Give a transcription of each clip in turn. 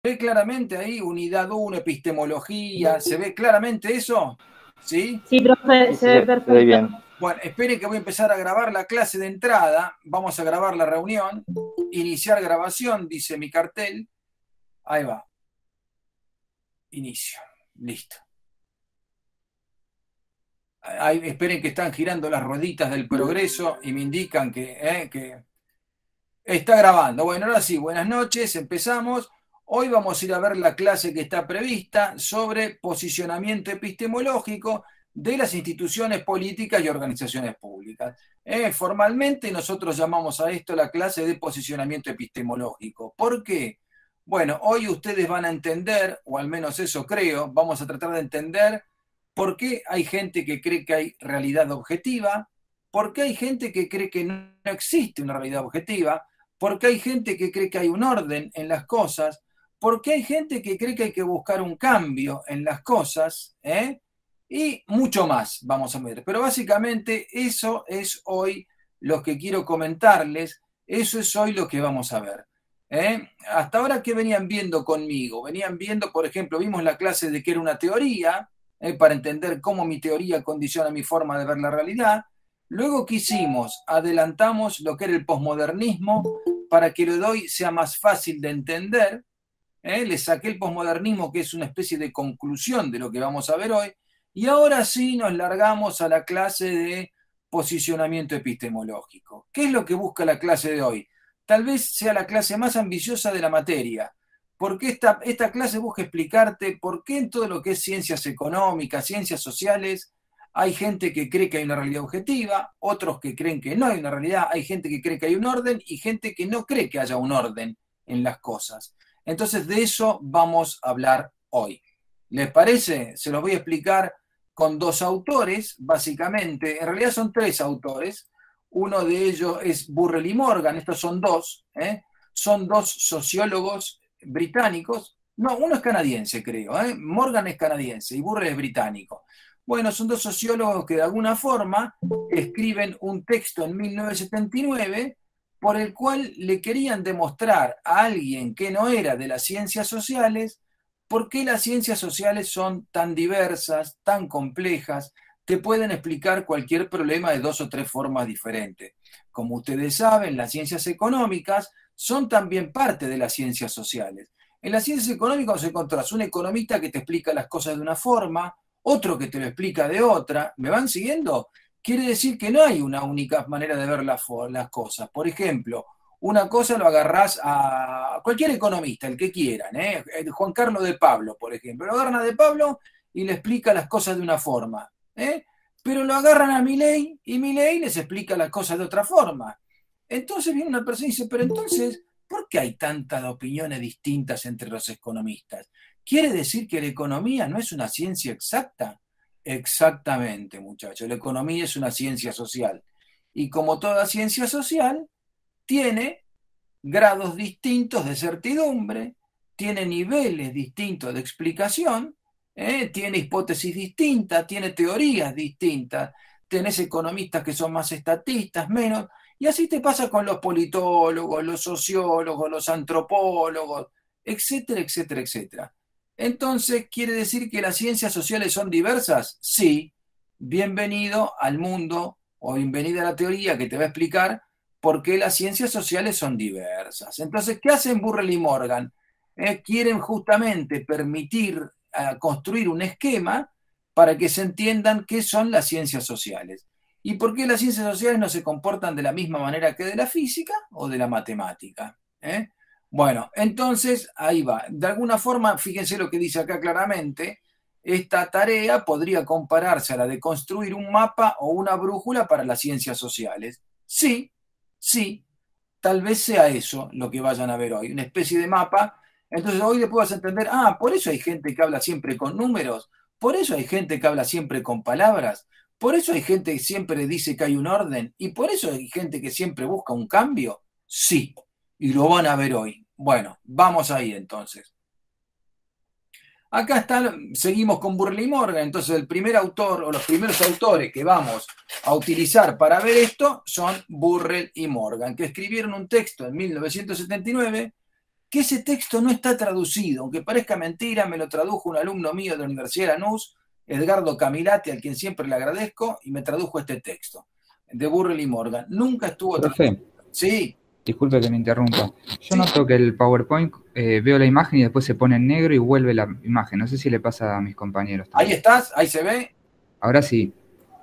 ¿Ve claramente ahí unidad uno, epistemología? ¿Se ve claramente eso? ¿Sí? Sí, profe, Sí, se ve se ve perfecto. bien. Bueno, esperen que voy a empezar a grabar la clase de entrada. Vamos a grabar la reunión. Iniciar grabación, dice mi cartel. Ahí va. Inicio. Listo. Ahí, esperen que están girando las rueditas del progreso y me indican que está grabando. Bueno, ahora sí, buenas noches, empezamos. Hoy vamos a ir a ver la clase que está prevista sobre posicionamiento epistemológico de las instituciones políticas y organizaciones públicas. Formalmente nosotros llamamos a esto la clase de posicionamiento epistemológico. ¿Por qué? Bueno, hoy ustedes van a entender, o al menos eso creo, vamos a tratar de entender por qué hay gente que cree que hay realidad objetiva, por qué hay gente que cree que no existe una realidad objetiva, porque hay gente que cree que hay un orden en las cosas, porque hay gente que cree que hay que buscar un cambio en las cosas, y mucho más vamos a ver. Pero básicamente eso es hoy lo que quiero comentarles, eso es hoy lo que vamos a ver. Hasta ahora, ¿qué venían viendo conmigo? Venían viendo, por ejemplo, vimos la clase de que era una teoría, para entender cómo mi teoría condiciona mi forma de ver la realidad. Luego, ¿qué hicimos? Adelantamos lo que era el posmodernismo para que lo de hoy sea más fácil de entender. Le saqué el posmodernismo, que es una especie de conclusión de lo que vamos a ver hoy. Y ahora sí nos largamos a la clase de posicionamiento epistemológico. ¿Qué es lo que busca la clase de hoy? Tal vez sea la clase más ambiciosa de la materia, porque esta clase busca explicarte por qué en todo lo que es ciencias económicas, ciencias sociales, hay gente que cree que hay una realidad objetiva, otros que creen que no hay una realidad, hay gente que cree que hay un orden y gente que no cree que haya un orden en las cosas. Entonces de eso vamos a hablar hoy. ¿Les parece? Se los voy a explicar con dos autores, básicamente. En realidad son tres autores. Uno de ellos es Burrell y Morgan, estos son dos. Son dos sociólogos británicos. No, uno es canadiense, creo. Morgan es canadiense y Burrell es británico. Bueno, son dos sociólogos que de alguna forma escriben un texto en 1979 por el cual le querían demostrar a alguien que no era de las ciencias sociales por qué las ciencias sociales son tan diversas, tan complejas, que pueden explicar cualquier problema de dos o tres formas diferentes. Como ustedes saben, las ciencias económicas son también parte de las ciencias sociales. En las ciencias económicas encontrás un economista que te explica las cosas de una forma, otro que te lo explica de otra. ¿Me van siguiendo? Quiere decir que no hay una única manera de ver las cosas. Por ejemplo, una cosa lo agarrás a cualquier economista, el que quieran, Juan Carlos de Pablo, por ejemplo. Lo agarran a de Pablo y le explica las cosas de una forma. Pero lo agarran a Milei y Milei les explica las cosas de otra forma. Entonces viene una persona y dice, pero entonces, ¿por qué hay tantas opiniones distintas entre los economistas? ¿Quiere decir que la economía no es una ciencia exacta? Exactamente, muchachos. La economía es una ciencia social. Y como toda ciencia social, tiene grados distintos de certidumbre, tiene niveles distintos de explicación, tiene hipótesis distintas, tiene teorías distintas, tenés economistas que son más estatistas, menos, y así te pasa con los politólogos, los sociólogos, los antropólogos, etcétera, etcétera, etcétera. Entonces, ¿quiere decir que las ciencias sociales son diversas? Sí. Bienvenido al mundo o bienvenida a la teoría que te va a explicar por qué las ciencias sociales son diversas. Entonces, ¿qué hacen Burrell y Morgan? Quieren justamente permitir construir un esquema para que se entiendan qué son las ciencias sociales y por qué las ciencias sociales no se comportan de la misma manera que de la física o de la matemática. Bueno, entonces ahí va. De alguna forma, fíjense lo que dice acá claramente, esta tarea podría compararse a la de construir un mapa o una brújula para las ciencias sociales. Sí, sí, tal vez sea eso lo que vayan a ver hoy, una especie de mapa. Entonces hoy le puedas entender, por eso hay gente que habla siempre con números, por eso hay gente que habla siempre con palabras, por eso hay gente que siempre dice que hay un orden y por eso hay gente que siempre busca un cambio. Sí, y lo van a ver hoy. Bueno, vamos ahí entonces. Acá seguimos con Burley y Morgan, entonces el primer autor o los primeros autores que vamos a utilizar para ver esto son Burrell y Morgan, que escribieron un texto en 1979 que ese texto no está traducido, aunque parezca mentira, me lo tradujo un alumno mío de la Universidad de Lanús, Edgardo Camilati, al quien siempre le agradezco, y me tradujo este texto, de Burrell y Morgan. Nunca estuvo Profe, traducido. Sí, disculpe que me interrumpa. Yo sí, noto que el PowerPoint veo la imagen y después se pone en negro y vuelve la imagen. No sé si le pasa a mis compañeros ahí también. estás, ahí se ve, Ahora sí.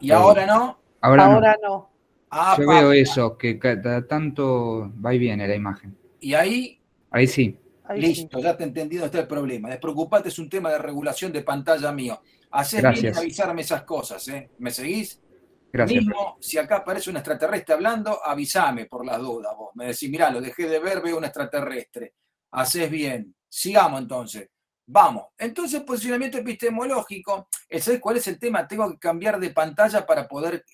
y Eh, ahora no. ahora no. Ahora no. Ah, Yo veo eso, que cada tanto va y viene la imagen. y ahí, Ahí sí. Ahí sí. listo, ya te he entendido, está el problema. Despreocupate, es un tema de regulación de pantalla mío. Haces bien en Gracias. avisarme esas cosas, ¿eh? ¿Me seguís? Gracias, profe. Mismo, si acá aparece un extraterrestre hablando, avísame por las dudas vos. Me decís, mirá, lo dejé de ver, veo un extraterrestre. Haces bien. Sigamos entonces. Vamos. Entonces, posicionamiento epistemológico. ¿Sabés cuál es el tema? Tengo que cambiar de pantalla para poder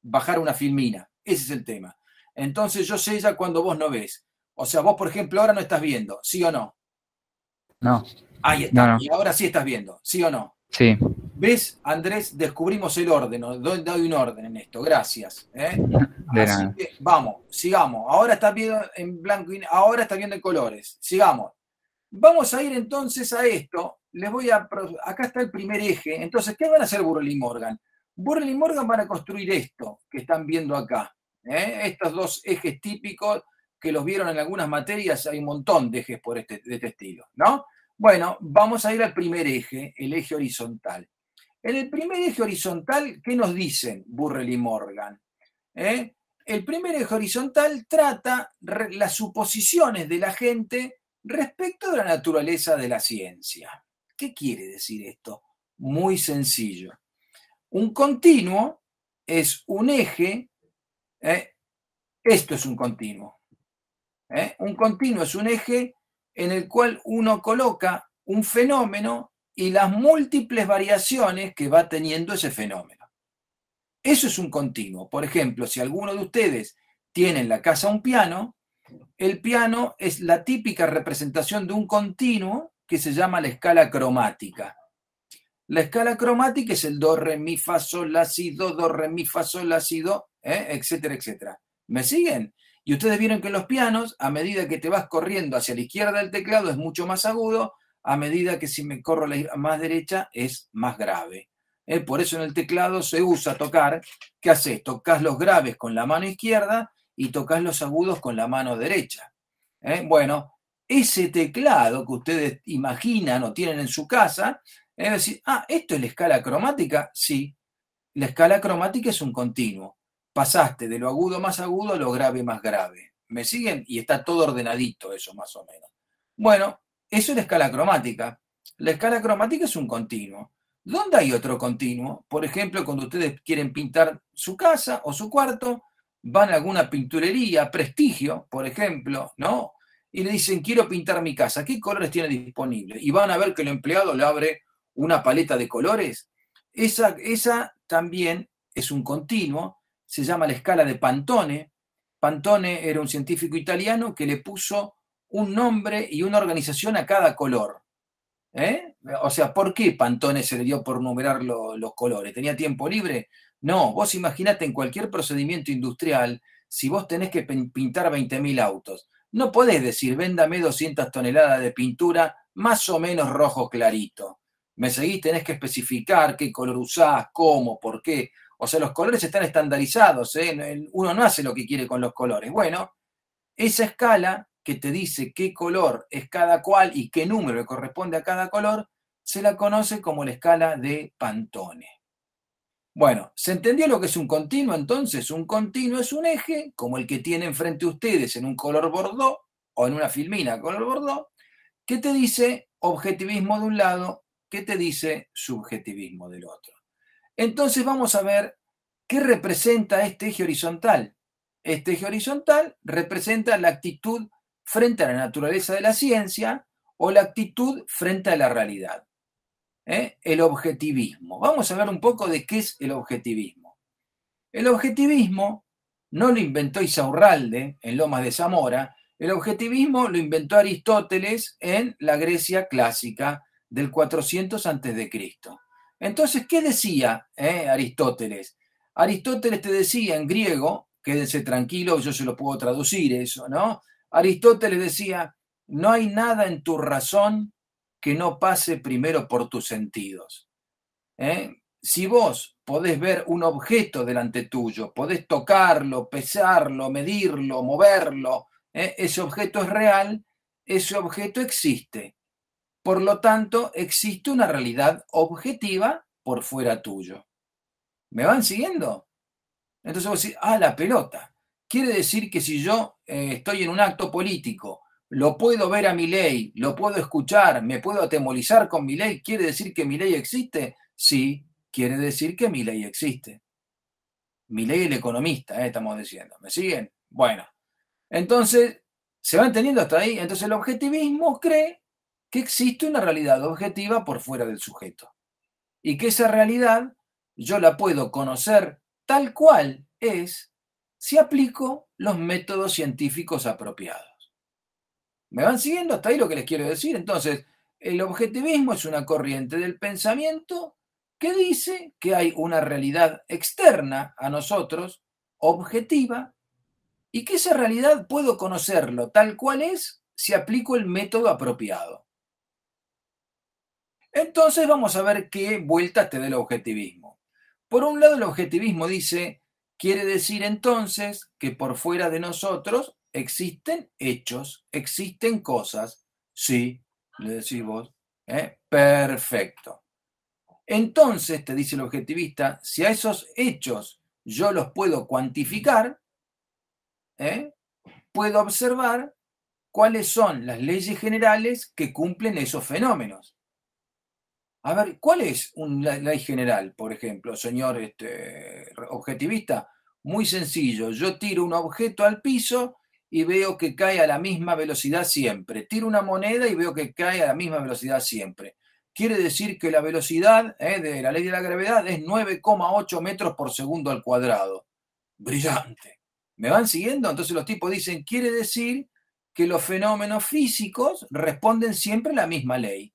bajar una filmina. Ese es el tema. Entonces, yo sé ya cuando vos no ves. O sea, vos, por ejemplo, ahora no estás viendo, ¿sí o no? No, Ahí no, está. no. Y ahora sí estás viendo, ¿sí o no? Sí. ¿Ves, Andrés? Descubrimos el orden, doy un orden en esto, gracias. De Así nada. que vamos, sigamos. Ahora está viendo en blanco y ahora está viendo en colores. Sigamos. Vamos a ir entonces a esto. Acá está el primer eje. Entonces, ¿qué van a hacer Burrell y Morgan? Burrell y Morgan van a construir esto que están viendo acá. Estos dos ejes típicos que los vieron en algunas materias, hay un montón de ejes de este estilo, ¿no? Bueno, vamos a ir al primer eje, el eje horizontal. En el primer eje horizontal, ¿qué nos dicen Burrell y Morgan? El primer eje horizontal trata las suposiciones de la gente respecto de la naturaleza de la ciencia. ¿Qué quiere decir esto? Muy sencillo. Un continuo es un eje, esto es un continuo. Un continuo es un eje en el cual uno coloca un fenómeno y las múltiples variaciones que va teniendo ese fenómeno. Eso es un continuo. Por ejemplo, si alguno de ustedes tiene en la casa un piano, el piano es la típica representación de un continuo que se llama la escala cromática. La escala cromática es el do, re, mi, fa, sol, la, si, do, re, mi, fa, sol, la, si, do, etcétera, etcétera. ¿Me siguen? Y ustedes vieron que los pianos, a medida que te vas corriendo hacia la izquierda del teclado, es mucho más agudo, a medida que si me corro más derecha, es más grave. Por eso en el teclado se usa tocar. ¿Qué haces? Tocas los graves con la mano izquierda y tocas los agudos con la mano derecha. Bueno, ese teclado que ustedes imaginan o tienen en su casa, es decir, ¿esto es la escala cromática? Sí, la escala cromática es un continuo. Pasaste de lo agudo más agudo a lo grave más grave. ¿Me siguen? Y está todo ordenadito eso, más o menos. Bueno, eso es la escala cromática. La escala cromática es un continuo. ¿Dónde hay otro continuo? Por ejemplo, cuando ustedes quieren pintar su casa o su cuarto, van a alguna pinturería, Prestigio, por ejemplo, ¿no? Y le dicen, quiero pintar mi casa, ¿qué colores tiene disponible? Y van a ver que el empleado le abre una paleta de colores. Esa también es un continuo, se llama la escala de Pantone. Pantone era un científico italiano que le puso un nombre y una organización a cada color. O sea, ¿por qué Pantone se le dio por numerar los colores? ¿Tenía tiempo libre? No, vos imaginate en cualquier procedimiento industrial, si vos tenés que pintar 20.000 autos, no podés decir, véndame 200 toneladas de pintura más o menos rojo clarito. ¿Me seguís? Tenés que especificar qué color usás, cómo, por qué. O sea, los colores están estandarizados, uno no hace lo que quiere con los colores. Bueno, esa escala que te dice qué color es cada cual y qué número le corresponde a cada color, se la conoce como la escala de Pantone. Bueno, ¿se entendió lo que es un continuo? Entonces, un continuo es un eje como el que tienen frente a ustedes en un color bordó o en una filmina color bordó, que te dice objetivismo de un lado, que te dice subjetivismo del otro. Entonces vamos a ver qué representa este eje horizontal. Este eje horizontal representa la actitud frente a la naturaleza de la ciencia o la actitud frente a la realidad. El objetivismo. Vamos a hablar un poco de qué es el objetivismo. El objetivismo no lo inventó Isaurralde en Lomas de Zamora, el objetivismo lo inventó Aristóteles en la Grecia clásica del 400 a.C. Entonces, ¿qué decía Aristóteles? Aristóteles te decía en griego, quédense tranquilos, yo se lo puedo traducir eso, ¿no? Aristóteles decía, no hay nada en tu razón que no pase primero por tus sentidos. Si vos podés ver un objeto delante tuyo, podés tocarlo, pesarlo, medirlo, moverlo, ese objeto es real, ese objeto existe. Por lo tanto, existe una realidad objetiva por fuera tuyo. ¿Me van siguiendo? Entonces vos decís, la pelota. Quiere decir que si yo estoy en un acto político, lo puedo ver a Milei, lo puedo escuchar, me puedo atemorizar con Milei, ¿quiere decir que Milei existe? Sí, quiere decir que Milei existe. Milei el economista, estamos diciendo. ¿Me siguen? Bueno, entonces, ¿se va entendiendo hasta ahí? Entonces el objetivismo cree que existe una realidad objetiva por fuera del sujeto y que esa realidad yo la puedo conocer tal cual es si aplico los métodos científicos apropiados. ¿Me van siguiendo hasta ahí lo que les quiero decir? Entonces, el objetivismo es una corriente del pensamiento que dice que hay una realidad externa a nosotros, objetiva, y que esa realidad puedo conocerlo tal cual es si aplico el método apropiado. Entonces vamos a ver qué vuelta te da el objetivismo. Por un lado, el objetivismo dice, quiere decir entonces que por fuera de nosotros existen hechos, existen cosas. Sí, le decís vos. Perfecto. Entonces, te dice el objetivista, si a esos hechos yo los puedo cuantificar, puedo observar cuáles son las leyes generales que cumplen esos fenómenos. A ver, ¿cuál es una ley general, por ejemplo, señor objetivista? Muy sencillo, yo tiro un objeto al piso y veo que cae a la misma velocidad siempre. Tiro una moneda y veo que cae a la misma velocidad siempre. Quiere decir que la velocidad de la ley de la gravedad es 9,8 metros por segundo al cuadrado. Brillante. ¿Me van siguiendo? Entonces los tipos dicen, quiere decir que los fenómenos físicos responden siempre a la misma ley.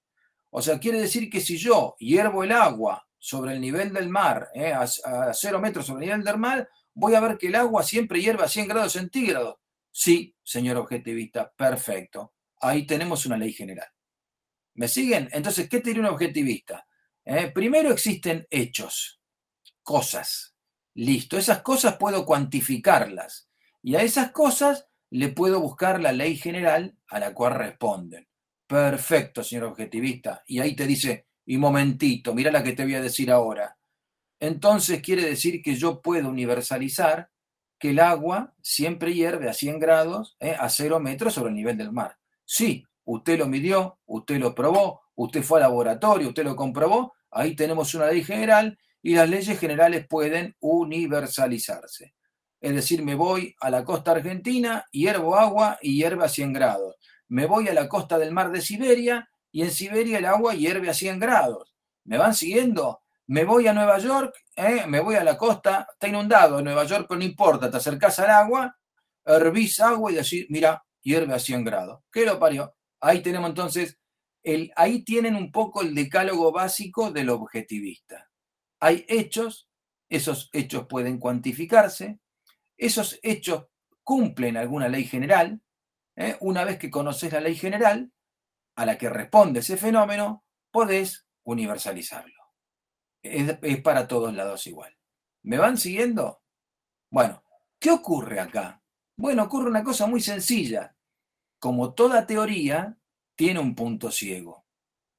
O sea, quiere decir que si yo hiervo el agua sobre el nivel del mar, a 0 metros sobre el nivel del mar, voy a ver que el agua siempre hierve a 100 grados centígrados. Sí, señor objetivista, perfecto. Ahí tenemos una ley general. ¿Me siguen? Entonces, ¿qué tiene un objetivista? Primero existen hechos, cosas. Listo, esas cosas puedo cuantificarlas. Y a esas cosas le puedo buscar la ley general a la cual responden. Perfecto, señor objetivista. Y ahí te dice, y momentito, mira la que te voy a decir ahora. Entonces quiere decir que yo puedo universalizar que el agua siempre hierve a 100 grados, a 0 metros sobre el nivel del mar. Sí, usted lo midió, usted lo probó, usted fue al laboratorio, usted lo comprobó, ahí tenemos una ley general y las leyes generales pueden universalizarse. Es decir, me voy a la costa argentina, hiervo agua y hierve a 100 grados. Me voy a la costa del mar de Siberia y en Siberia el agua hierve a 100 grados. ¿Me van siguiendo? Me voy a Nueva York, me voy a la costa, está inundado en Nueva York, pero no importa, te acercás al agua, hervís agua y decís, mira, hierve a 100 grados. ¿Qué lo parió? Ahí tenemos entonces, ahí tienen un poco el decálogo básico del objetivista. Hay hechos, esos hechos pueden cuantificarse, esos hechos cumplen alguna ley general. Una vez que conoces la ley general a la que responde ese fenómeno, podés universalizarlo. Es para todos lados igual. ¿Me van siguiendo? Bueno, ¿qué ocurre acá? Bueno, ocurre una cosa muy sencilla. Como toda teoría, tiene un punto ciego.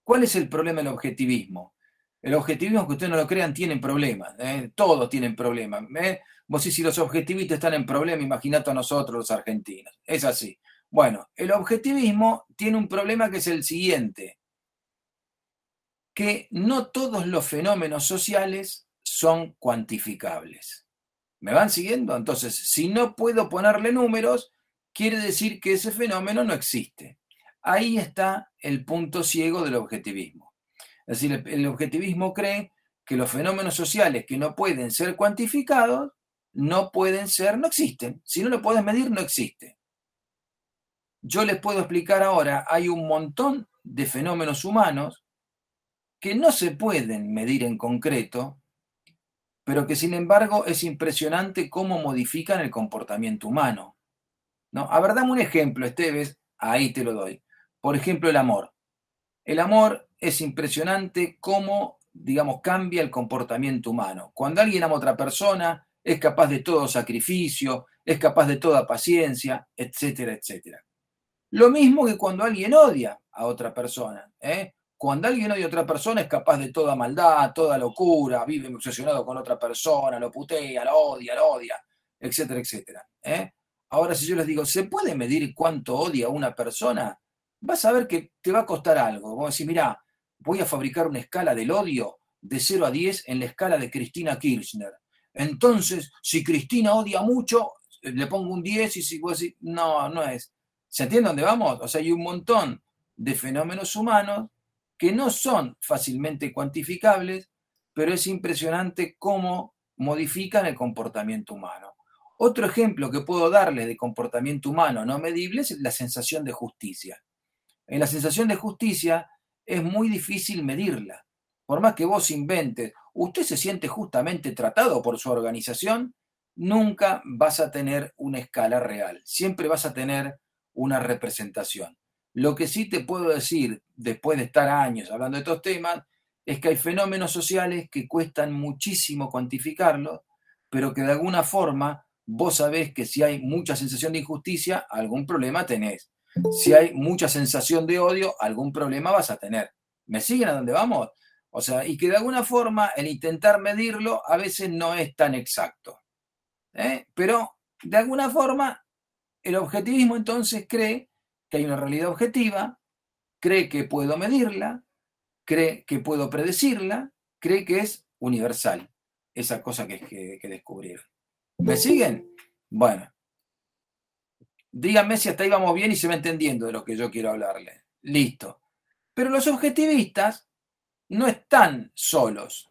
¿Cuál es el problema del objetivismo? El objetivismo, que ustedes no lo crean, tiene problemas. Todos tienen problemas. Vos si los objetivistas están en problema, imaginate a nosotros los argentinos. Es así. Bueno, el objetivismo tiene un problema que es el siguiente, que no todos los fenómenos sociales son cuantificables. ¿Me van siguiendo? Entonces, si no puedo ponerle números, quiere decir que ese fenómeno no existe. Ahí está el punto ciego del objetivismo. Es decir, el objetivismo cree que los fenómenos sociales que no pueden ser cuantificados, no existen. Si no lo puedes medir, no existe. Yo les puedo explicar ahora, hay un montón de fenómenos humanos que no se pueden medir en concreto, pero que sin embargo es impresionante cómo modifican el comportamiento humano. ¿No? A ver, dame un ejemplo, Esteves, ahí te lo doy. Por ejemplo, el amor. El amor es impresionante cómo, digamos, cambia el comportamiento humano. Cuando alguien ama a otra persona, es capaz de todo sacrificio, es capaz de toda paciencia, etcétera, etcétera. Lo mismo que cuando alguien odia a otra persona. Cuando alguien odia a otra persona es capaz de toda maldad, toda locura, vive obsesionado con otra persona, lo putea, lo odia, etcétera, etcétera. Ahora, si yo les digo, ¿se puede medir cuánto odia a una persona? Vas a ver que te va a costar algo. Vos decís, mirá, voy a fabricar una escala del odio de 0 a 10 en la escala de Cristina Kirchner. Entonces, si Cristina odia mucho, le pongo un 10 y si vos decís, no, no es. ¿Se entiende dónde vamos? O sea, hay un montón de fenómenos humanos que no son fácilmente cuantificables, pero es impresionante cómo modifican el comportamiento humano. Otro ejemplo que puedo darles de comportamiento humano no medible es la sensación de justicia. En la sensación de justicia es muy difícil medirla. Por más que vos inventes, usted se siente justamente tratado por su organización, nunca vas a tener una escala real. Siempre vas a tener una representación. Lo que sí te puedo decir, después de estar años hablando de estos temas, es que hay fenómenos sociales que cuestan muchísimo cuantificarlos, pero que de alguna forma vos sabés que si hay mucha sensación de injusticia, algún problema tenés. Si hay mucha sensación de odio, algún problema vas a tener. ¿Me siguen a dónde vamos? O sea, y que de alguna forma el intentar medirlo a veces no es tan exacto. Pero de alguna forma el objetivismo entonces cree que hay una realidad objetiva, cree que puedo medirla, cree que puedo predecirla, cree que es universal, esa cosa que descubrieron. ¿Me siguen? Bueno, díganme si hasta ahí vamos bien y se va entendiendo de lo que yo quiero hablarle. Listo. Pero los objetivistas no están solos.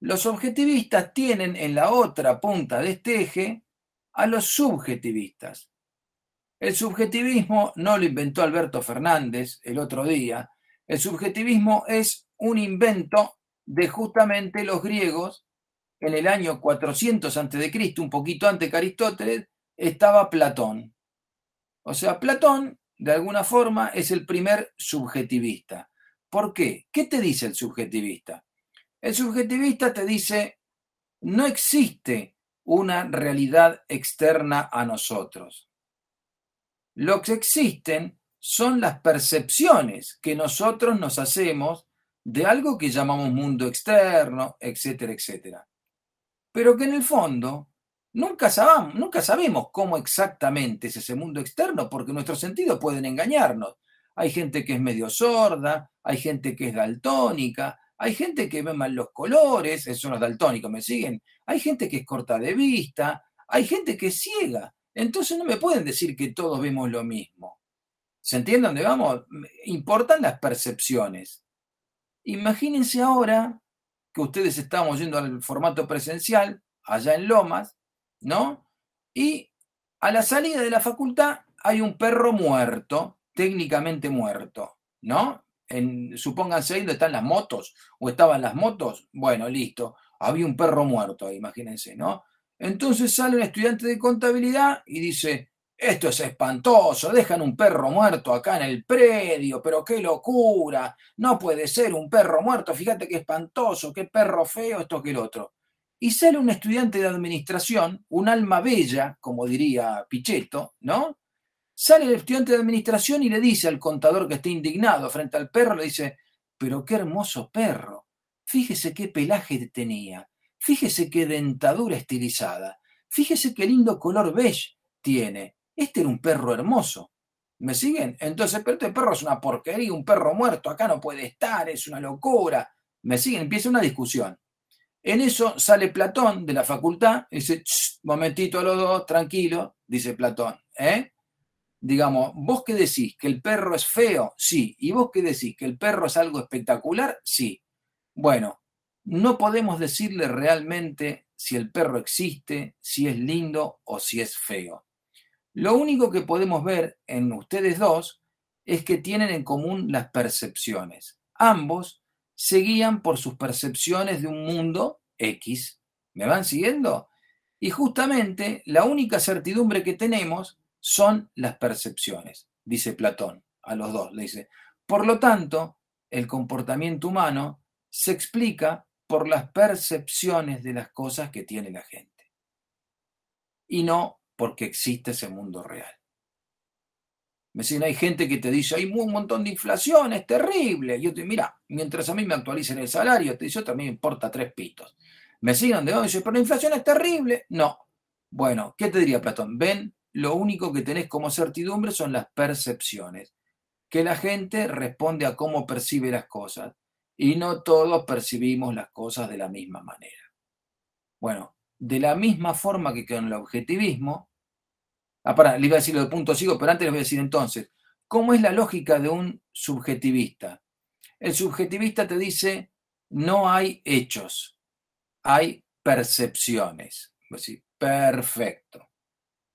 Los objetivistas tienen en la otra punta de este eje a los subjetivistas. El subjetivismo no lo inventó Alberto Fernández el otro día. El subjetivismo es un invento de justamente los griegos. En el año 400 a.C., un poquito antes que Aristóteles, estaba Platón. O sea, Platón, de alguna forma, es el primer subjetivista. ¿Por qué? ¿Qué te dice el subjetivista? El subjetivista te dice, no existe una realidad externa a nosotros. Lo que existen son las percepciones que nosotros nos hacemos de algo que llamamos mundo externo, etcétera, etcétera. Pero que en el fondo nunca sabemos cómo exactamente es ese mundo externo, porque nuestros sentidos pueden engañarnos. Hay gente que es medio sorda, hay gente que es daltónica, hay gente que ve mal los colores, esos son los daltónicos, ¿me siguen? Hay gente que es corta de vista, hay gente que es ciega. Entonces no me pueden decir que todos vemos lo mismo. ¿Se entiende dónde vamos? Importan las percepciones. Imagínense ahora que ustedes estamos yendo al formato presencial, allá en Lomas, ¿no? Y a la salida de la facultad hay un perro muerto, técnicamente muerto, ¿no? Supónganse ahí donde están las motos, o estaban las motos, bueno, listo, había un perro muerto ahí, imagínense, ¿no? Entonces sale un estudiante de contabilidad y dice, esto es espantoso, dejan un perro muerto acá en el predio, pero qué locura, no puede ser un perro muerto, fíjate qué espantoso, qué perro feo, esto que el otro. Y sale un estudiante de administración, un alma bella, como diría Pichetto, ¿no? Sale el estudiante de administración y le dice al contador que está indignado frente al perro, le dice, pero qué hermoso perro, fíjese qué pelaje tenía, fíjese qué dentadura estilizada, fíjese qué lindo color beige tiene, este era un perro hermoso. ¿Me siguen? Entonces, pero este perro es una porquería, un perro muerto, acá no puede estar, es una locura. ¿Me siguen? Empieza una discusión. En eso sale Platón de la facultad y dice, momentito a los dos, tranquilo, dice Platón, digamos, ¿vos qué decís? ¿Que el perro es feo? Sí. ¿Y vos qué decís? ¿Que el perro es algo espectacular? Sí. Bueno, no podemos decirle realmente si el perro existe, si es lindo o si es feo. Lo único que podemos ver en ustedes dos es que tienen en común las percepciones. Ambos se guían por sus percepciones de un mundo X. ¿Me van siguiendo? Y justamente la única certidumbre que tenemos son las percepciones, dice Platón. a los dos, le dice. Por lo tanto, el comportamiento humano se explica por las percepciones de las cosas que tiene la gente y no porque existe ese mundo real. Me dicen, hay gente que te dice, hay un montón de inflación, es terrible. Y yo te digo, mira, mientras a mí me actualicen el salario, te dice, también me importa 3 pitos. Me siguen de dónde dice, pero la inflación es terrible. No. Bueno, ¿qué te diría Platón? Ven, lo único que tenés como certidumbre son las percepciones, que la gente responde a cómo percibe las cosas y no todos percibimos las cosas de la misma manera. Bueno, de la misma forma que con el objetivismo, le iba a decir lo del punto ciego, pero antes les voy a decir entonces, ¿cómo es la lógica de un subjetivista? El subjetivista te dice, no hay hechos, hay percepciones. Pues sí, perfecto.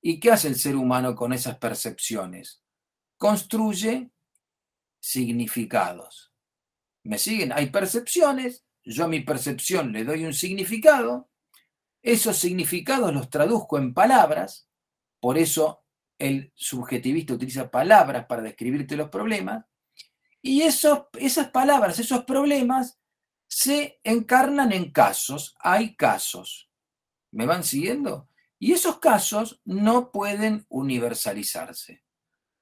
¿Y qué hace el ser humano con esas percepciones? Construye significados. ¿Me siguen? Hay percepciones, yo a mi percepción le doy un significado, esos significados los traduzco en palabras, por eso el subjetivista utiliza palabras para describirte los problemas, y esas palabras, esos problemas, se encarnan en casos, hay casos. ¿Me van siguiendo? Y esos casos no pueden universalizarse.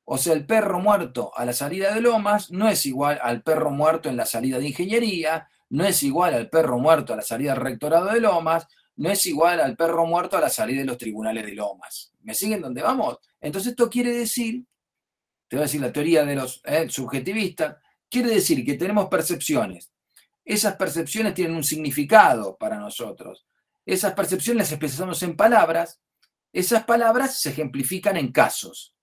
O sea, el perro muerto a la salida de Lomas no es igual al perro muerto en la salida de Ingeniería, no es igual al perro muerto a la salida del Rectorado de Lomas, no es igual al perro muerto a la salida de los tribunales de Lomas. ¿Me siguen dónde vamos? Entonces esto quiere decir, te voy a decir la teoría de los subjetivistas, quiere decir que tenemos percepciones. Esas percepciones tienen un significado para nosotros. Esas percepciones las expresamos en palabras. Esas palabras se ejemplifican en casos.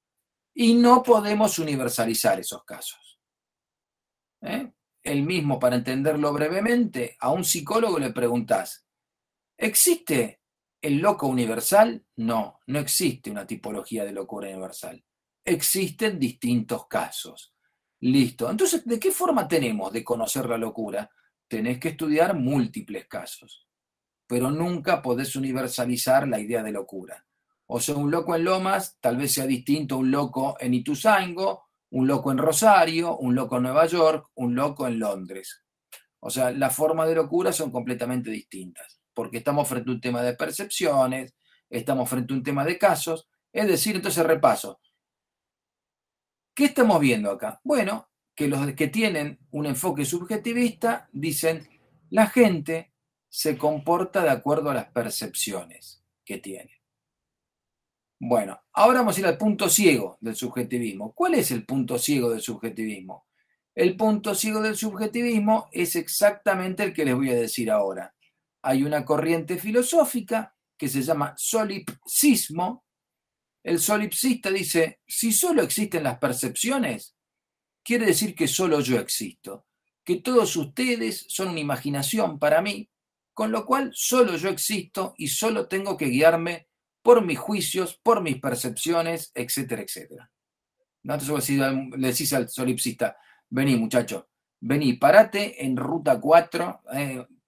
Y no podemos universalizar esos casos. El mismo, para entenderlo brevemente, a un psicólogo le preguntás, ¿existe el loco universal? No, no existe una tipología de locura universal. Existen distintos casos. Listo. Entonces, ¿de qué forma tenemos de conocer la locura? Tenés que estudiar múltiples casos, pero nunca podés universalizar la idea de locura. O sea, un loco en Lomas tal vez sea distinto a un loco en Ituzaingó, un loco en Rosario, un loco en Nueva York, un loco en Londres. O sea, las formas de locura son completamente distintas, porque estamos frente a un tema de percepciones, estamos frente a un tema de casos. Es decir, entonces repaso. ¿Qué estamos viendo acá? Bueno, que los que tienen un enfoque subjetivista dicen, la gente se comporta de acuerdo a las percepciones que tiene. Bueno, ahora vamos a ir al punto ciego del subjetivismo. ¿Cuál es el punto ciego del subjetivismo? El punto ciego del subjetivismo es exactamente el que les voy a decir ahora. Hay una corriente filosófica que se llama solipsismo. El solipsista dice, si solo existen las percepciones, quiere decir que solo yo existo, que todos ustedes son una imaginación para mí, con lo cual solo yo existo y solo tengo que guiarme por mis juicios, por mis percepciones, etcétera, etcétera. Entonces le decís al solipsista, vení muchacho, vení, parate en ruta 4,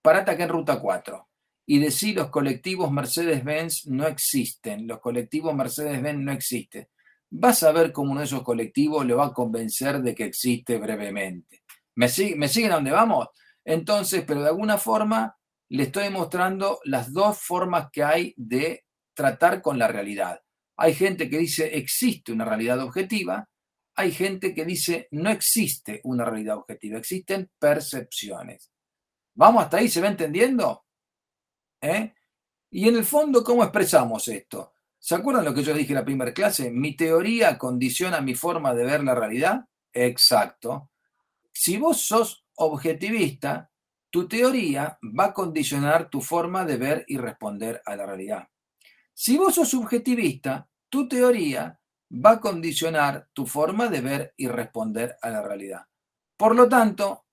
parate acá en ruta 4 y decí los colectivos Mercedes-Benz no existen, los colectivos Mercedes-Benz no existen. Vas a ver cómo uno de esos colectivos le va a convencer de que existe brevemente. ¿Me siguen a dónde vamos? Entonces, pero de alguna forma le estoy mostrando las dos formas que hay de tratar con la realidad. Hay gente que dice existe una realidad objetiva, hay gente que dice no existe una realidad objetiva, existen percepciones. ¿Vamos hasta ahí? ¿Se va entendiendo? Y en el fondo, ¿cómo expresamos esto? ¿Se acuerdan lo que yo dije en la primera clase? ¿Mi teoría condiciona mi forma de ver la realidad? Exacto. Si vos sos objetivista, tu teoría va a condicionar tu forma de ver y responder a la realidad. Si vos sos subjetivista, tu teoría va a condicionar tu forma de ver y responder a la realidad. Por lo tanto,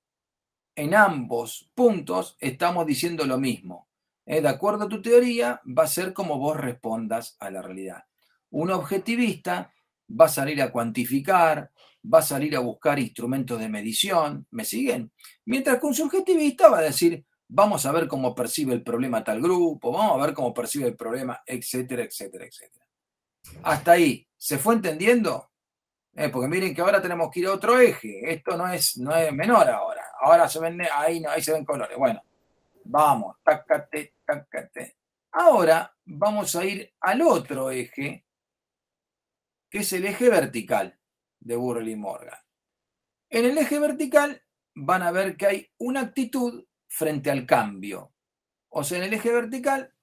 en ambos puntos estamos diciendo lo mismo. De acuerdo a tu teoría, va a ser como vos respondas a la realidad. Un objetivista va a salir a cuantificar, va a salir a buscar instrumentos de medición, ¿me siguen? Mientras que un subjetivista va a decir, vamos a ver cómo percibe el problema tal grupo, vamos a ver cómo percibe el problema, etcétera, etcétera, etcétera. Hasta ahí, ¿se fue entendiendo? Porque miren que ahora tenemos que ir a otro eje. Esto no es menor ahora. Ahora se ven, ahí, no, ahí se ven colores. Bueno, vamos, tácate, tácate. Ahora vamos a ir al otro eje, que es el eje vertical de Burrell y Morgan. En el eje vertical van a ver que hay una actitud frente al cambio. O sea, en el eje vertical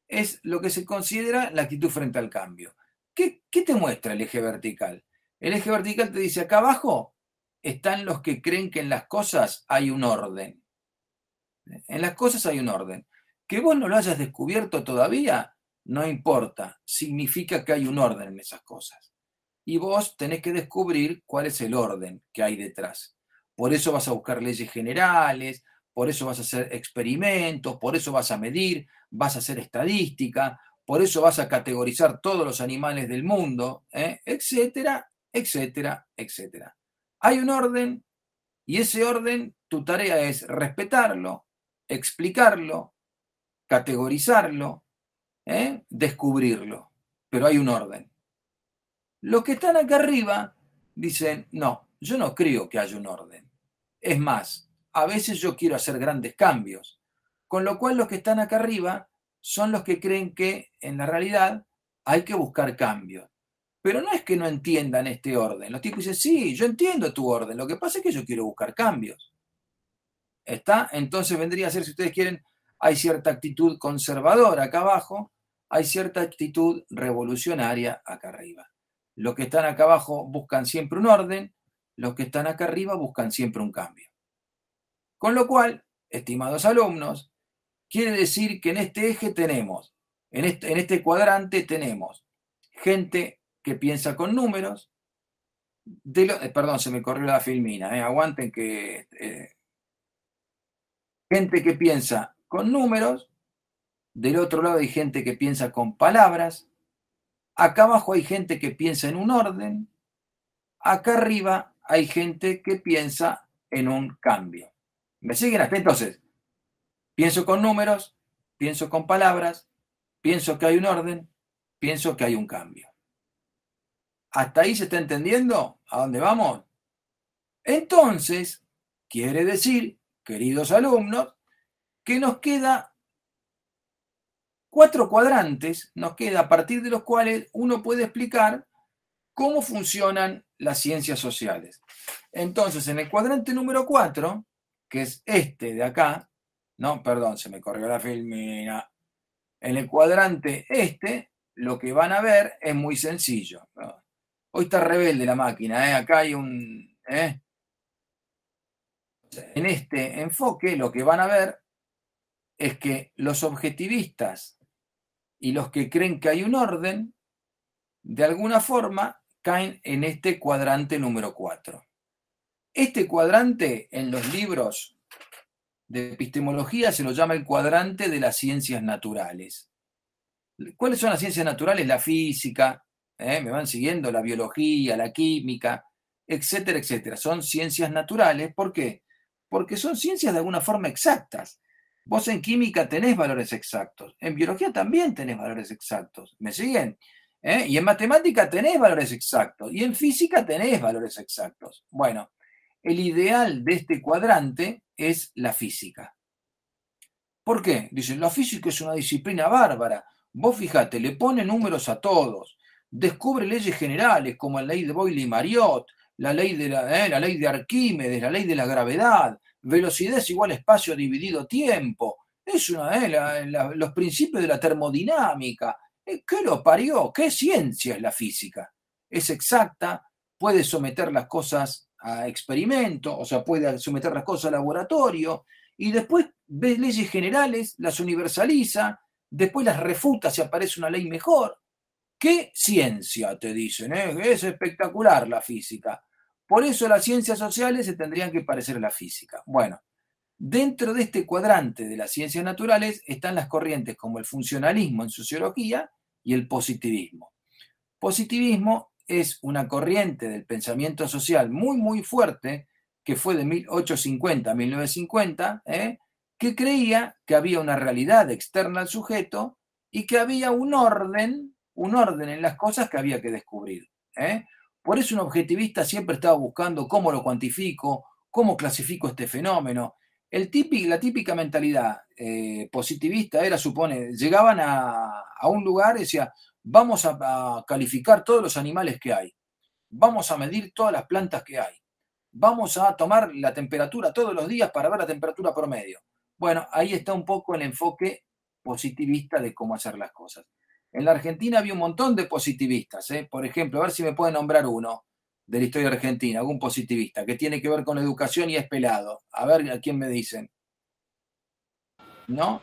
es lo que se considera la actitud frente al cambio. ¿Qué te muestra el eje vertical? El eje vertical te dice, acá abajo están los que creen que en las cosas hay un orden. En las cosas hay un orden. Que vos no lo hayas descubierto todavía, no importa. Significa que hay un orden en esas cosas. Y vos tenés que descubrir cuál es el orden que hay detrás. Por eso vas a buscar leyes generales, por eso vas a hacer experimentos, por eso vas a medir, vas a hacer estadística, por eso vas a categorizar todos los animales del mundo, etcétera, etcétera, etcétera. Hay un orden y ese orden, tu tarea es respetarlo, explicarlo, categorizarlo, descubrirlo. Pero hay un orden. Los que están acá arriba dicen, no, yo no creo que haya un orden. Es más, a veces yo quiero hacer grandes cambios. Con lo cual los que están acá arriba son los que creen que en la realidad hay que buscar cambios. Pero no es que no entiendan este orden. Los tipos dicen, sí, yo entiendo tu orden. Lo que pasa es que yo quiero buscar cambios. ¿Está? Entonces vendría a ser, si ustedes quieren, hay cierta actitud conservadora acá abajo, hay cierta actitud revolucionaria acá arriba. Los que están acá abajo buscan siempre un orden, los que están acá arriba buscan siempre un cambio. Con lo cual, estimados alumnos, quiere decir que en este eje tenemos, en este cuadrante tenemos gente que piensa con números, perdón, se me corrió la filmina, aguanten que... gente que piensa con números, del otro lado hay gente que piensa con palabras, acá abajo hay gente que piensa en un orden, acá arriba hay gente que piensa en un cambio. ¿Me siguen hasta entonces? Pienso con números, pienso con palabras, pienso que hay un orden, pienso que hay un cambio. ¿Hasta ahí se está entendiendo a dónde vamos? Entonces, quiere decir, queridos alumnos, que nos queda 4 cuadrantes, nos queda a partir de los cuales uno puede explicar cómo funcionan las ciencias sociales. Entonces, en el cuadrante número 4, que es este de acá, no, perdón, se me corrió la filmina. En el cuadrante este, lo que van a ver es muy sencillo. Hoy está rebelde la máquina, acá hay un... En este enfoque, lo que van a ver es que los objetivistas y los que creen que hay un orden, de alguna forma caen en este cuadrante número 4. Este cuadrante en los libros de epistemología se lo llama el cuadrante de las ciencias naturales. ¿Cuáles son las ciencias naturales? La física, me van siguiendo, la biología, la química, etcétera, etcétera. Son ciencias naturales. ¿Por qué? Porque son ciencias de alguna forma exactas. Vos en química tenés valores exactos, en biología también tenés valores exactos. ¿Me siguen? Y en matemática tenés valores exactos, y en física tenés valores exactos. Bueno, el ideal de este cuadrante es la física. ¿Por qué? Dicen, la física es una disciplina bárbara. Vos fíjate, le pone números a todos, descubre leyes generales como la ley de Boyle y Mariotte, la ley de Arquímedes, la ley de la gravedad, velocidad es igual a espacio dividido tiempo. Es los principios de la termodinámica. ¿Qué lo parió? ¿Qué ciencia es la física? Es exacta, puede someter las cosas a experimento, o sea, puede someter las cosas a laboratorio, y después ve leyes generales, las universaliza, después las refuta si aparece una ley mejor. ¿Qué ciencia? Te dicen, es espectacular la física. Por eso las ciencias sociales se tendrían que parecer a la física. Bueno, dentro de este cuadrante de las ciencias naturales están las corrientes como el funcionalismo en sociología y el positivismo. Positivismo es una corriente del pensamiento social muy, muy fuerte, que fue de 1850 a 1950, que creía que había una realidad externa al sujeto y que había un orden en las cosas que había que descubrir. Por eso un objetivista siempre estaba buscando cómo lo cuantifico, cómo clasifico este fenómeno. La típica mentalidad positivista era, supone, llegaban a un lugar y decía, vamos a calificar todos los animales que hay, vamos a medir todas las plantas que hay, vamos a tomar la temperatura todos los días para ver la temperatura promedio. Bueno, ahí está un poco el enfoque positivista de cómo hacer las cosas. En la Argentina había un montón de positivistas, ¿eh? Por ejemplo, a ver si me pueden nombrar uno de la historia argentina, algún positivista que tiene que ver con educación y es pelado. A ver a quién me dicen. ¿No?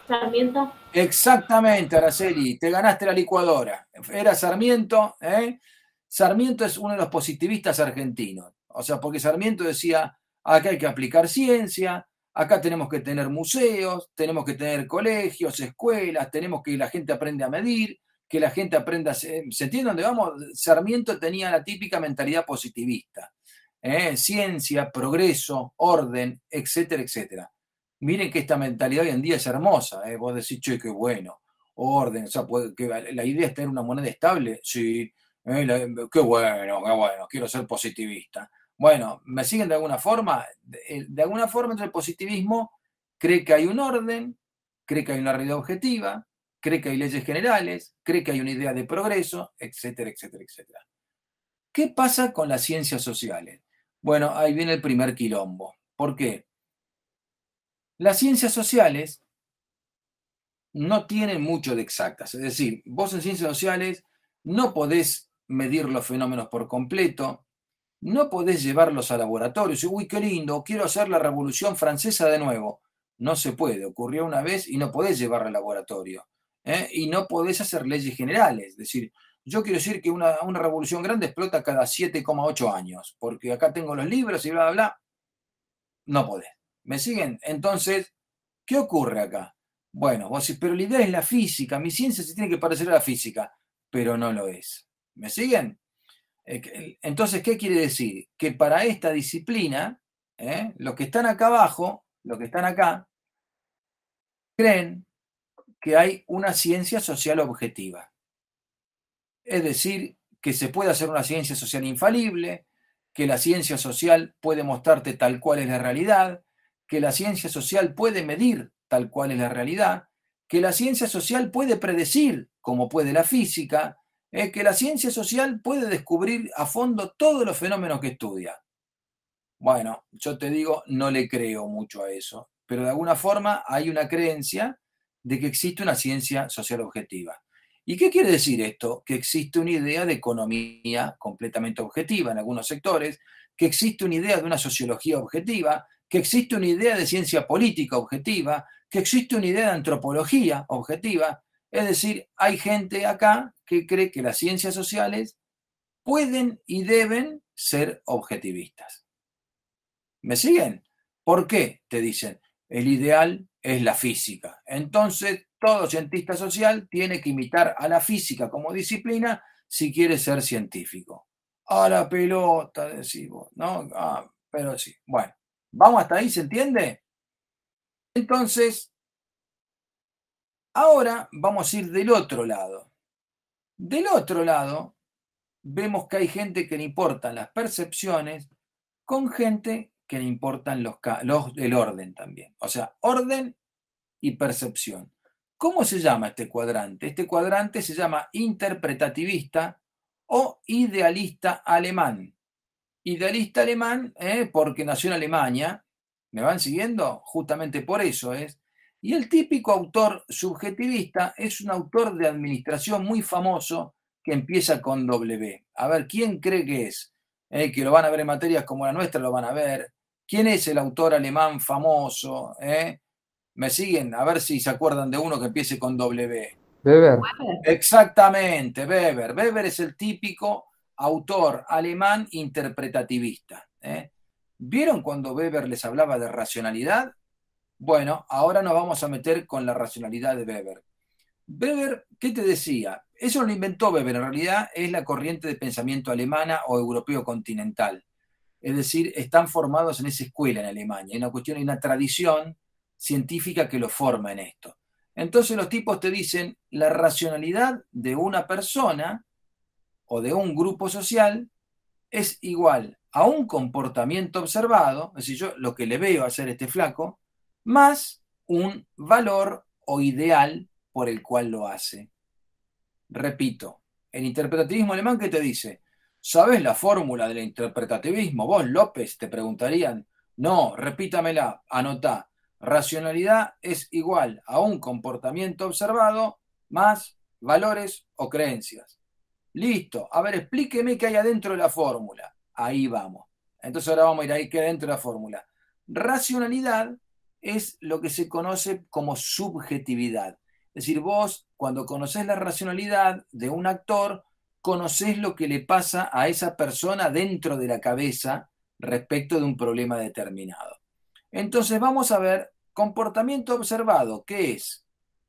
Sarmiento. Exactamente, Araceli, te ganaste la licuadora. Era Sarmiento, ¿eh? Sarmiento es uno de los positivistas argentinos. O sea, porque Sarmiento decía, acá hay que aplicar ciencia, acá tenemos que tener museos, tenemos que tener colegios, escuelas, tenemos que la gente aprenda a medir, que la gente aprenda, ¿se entiende dónde vamos? Sarmiento tenía la típica mentalidad positivista. Ciencia, progreso, orden, etcétera, etcétera. Miren que esta mentalidad hoy en día es hermosa, ¿eh? Vos decís, che, qué bueno, orden, o sea, que la idea es tener una moneda estable, sí, qué bueno, quiero ser positivista. Bueno, ¿me siguen de alguna forma? De alguna forma, entonces el positivismo cree que hay un orden, cree que hay una realidad objetiva, cree que hay leyes generales, cree que hay una idea de progreso, etcétera, etcétera, etcétera. ¿Qué pasa con las ciencias sociales? Bueno, ahí viene el primer quilombo. ¿Por qué? Las ciencias sociales no tienen mucho de exactas, es decir, vos en ciencias sociales no podés medir los fenómenos por completo, no podés llevarlos a laboratorios. Uy, qué lindo, quiero hacer la Revolución Francesa de nuevo. No se puede, ocurrió una vez y no podés llevarla al laboratorio. Y no podés hacer leyes generales, es decir, yo quiero decir que una revolución grande explota cada 7,8 años, porque acá tengo los libros y bla, bla, bla. No podés. ¿Me siguen? Entonces, ¿qué ocurre acá? Bueno, vos decís, pero la idea es la física, mi ciencia se tiene que parecer a la física, pero no lo es. ¿Me siguen? Entonces, ¿qué quiere decir? Que para esta disciplina, los que están acá abajo, los que están acá, creen que hay una ciencia social objetiva. Es decir, que se puede hacer una ciencia social infalible, que la ciencia social puede mostrarte tal cual es la realidad, que la ciencia social puede medir tal cual es la realidad, que la ciencia social puede predecir, como puede la física, que la ciencia social puede descubrir a fondo todos los fenómenos que estudia. Bueno, yo te digo, no le creo mucho a eso, pero de alguna forma hay una creencia de que existe una ciencia social objetiva. ¿Y qué quiere decir esto? Que existe una idea de economía completamente objetiva en algunos sectores, que existe una idea de una sociología objetiva, que existe una idea de ciencia política objetiva, que existe una idea de antropología objetiva. Es decir, hay gente acá que cree que las ciencias sociales pueden y deben ser objetivistas. ¿Me siguen? ¿Por qué? Te dicen, el ideal es la física. Entonces, todo cientista social tiene que imitar a la física como disciplina si quiere ser científico. A la pelota, decís vos, ¿no? Pero sí. Bueno, ¿vamos hasta ahí? ¿Se entiende? Entonces, ahora vamos a ir del otro lado. Del otro lado, vemos que hay gente que le importan las percepciones con gente que le importan el orden también. O sea, orden y percepción. ¿Cómo se llama este cuadrante? Este cuadrante se llama interpretativista o idealista alemán. Idealista alemán porque nació en Alemania. ¿Me van siguiendo? Justamente por eso es. Y el típico autor subjetivista es un autor de administración muy famoso que empieza con W. A ver, ¿quién cree que es? Que lo van a ver en materias como la nuestra, lo van a ver. ¿Quién es el autor alemán famoso? ¿Me siguen? A ver si se acuerdan de uno que empiece con W. Weber. Exactamente, Weber. Weber es el típico autor alemán interpretativista. ¿Vieron cuando Weber les hablaba de racionalidad? Bueno, ahora nos vamos a meter con la racionalidad de Weber. Weber, ¿qué te decía? Eso no lo inventó Weber, en realidad es la corriente de pensamiento alemana o europeo continental. Es decir, están formados en esa escuela en Alemania. Hay una cuestión, hay una tradición científica que lo forma en esto. Entonces los tipos te dicen, la racionalidad de una persona o de un grupo social es igual a un comportamiento observado, es decir, yo lo que le veo hacer a este flaco, más un valor o ideal por el cual lo hace. Repito, el interpretativismo alemán, ¿qué te dice? ¿Sabes la fórmula del interpretativismo? Vos, López, te preguntarían. No, repítamela, anotá. Racionalidad es igual a un comportamiento observado más valores o creencias. Listo. A ver, explíqueme qué hay adentro de la fórmula. Ahí vamos. Entonces ahora vamos a ir ahí qué hay dentro de la fórmula. Racionalidad es lo que se conoce como subjetividad. Es decir, vos cuando conocés la racionalidad de un actor, conocés lo que le pasa a esa persona dentro de la cabeza respecto de un problema determinado. Entonces vamos a ver comportamiento observado. ¿Qué es?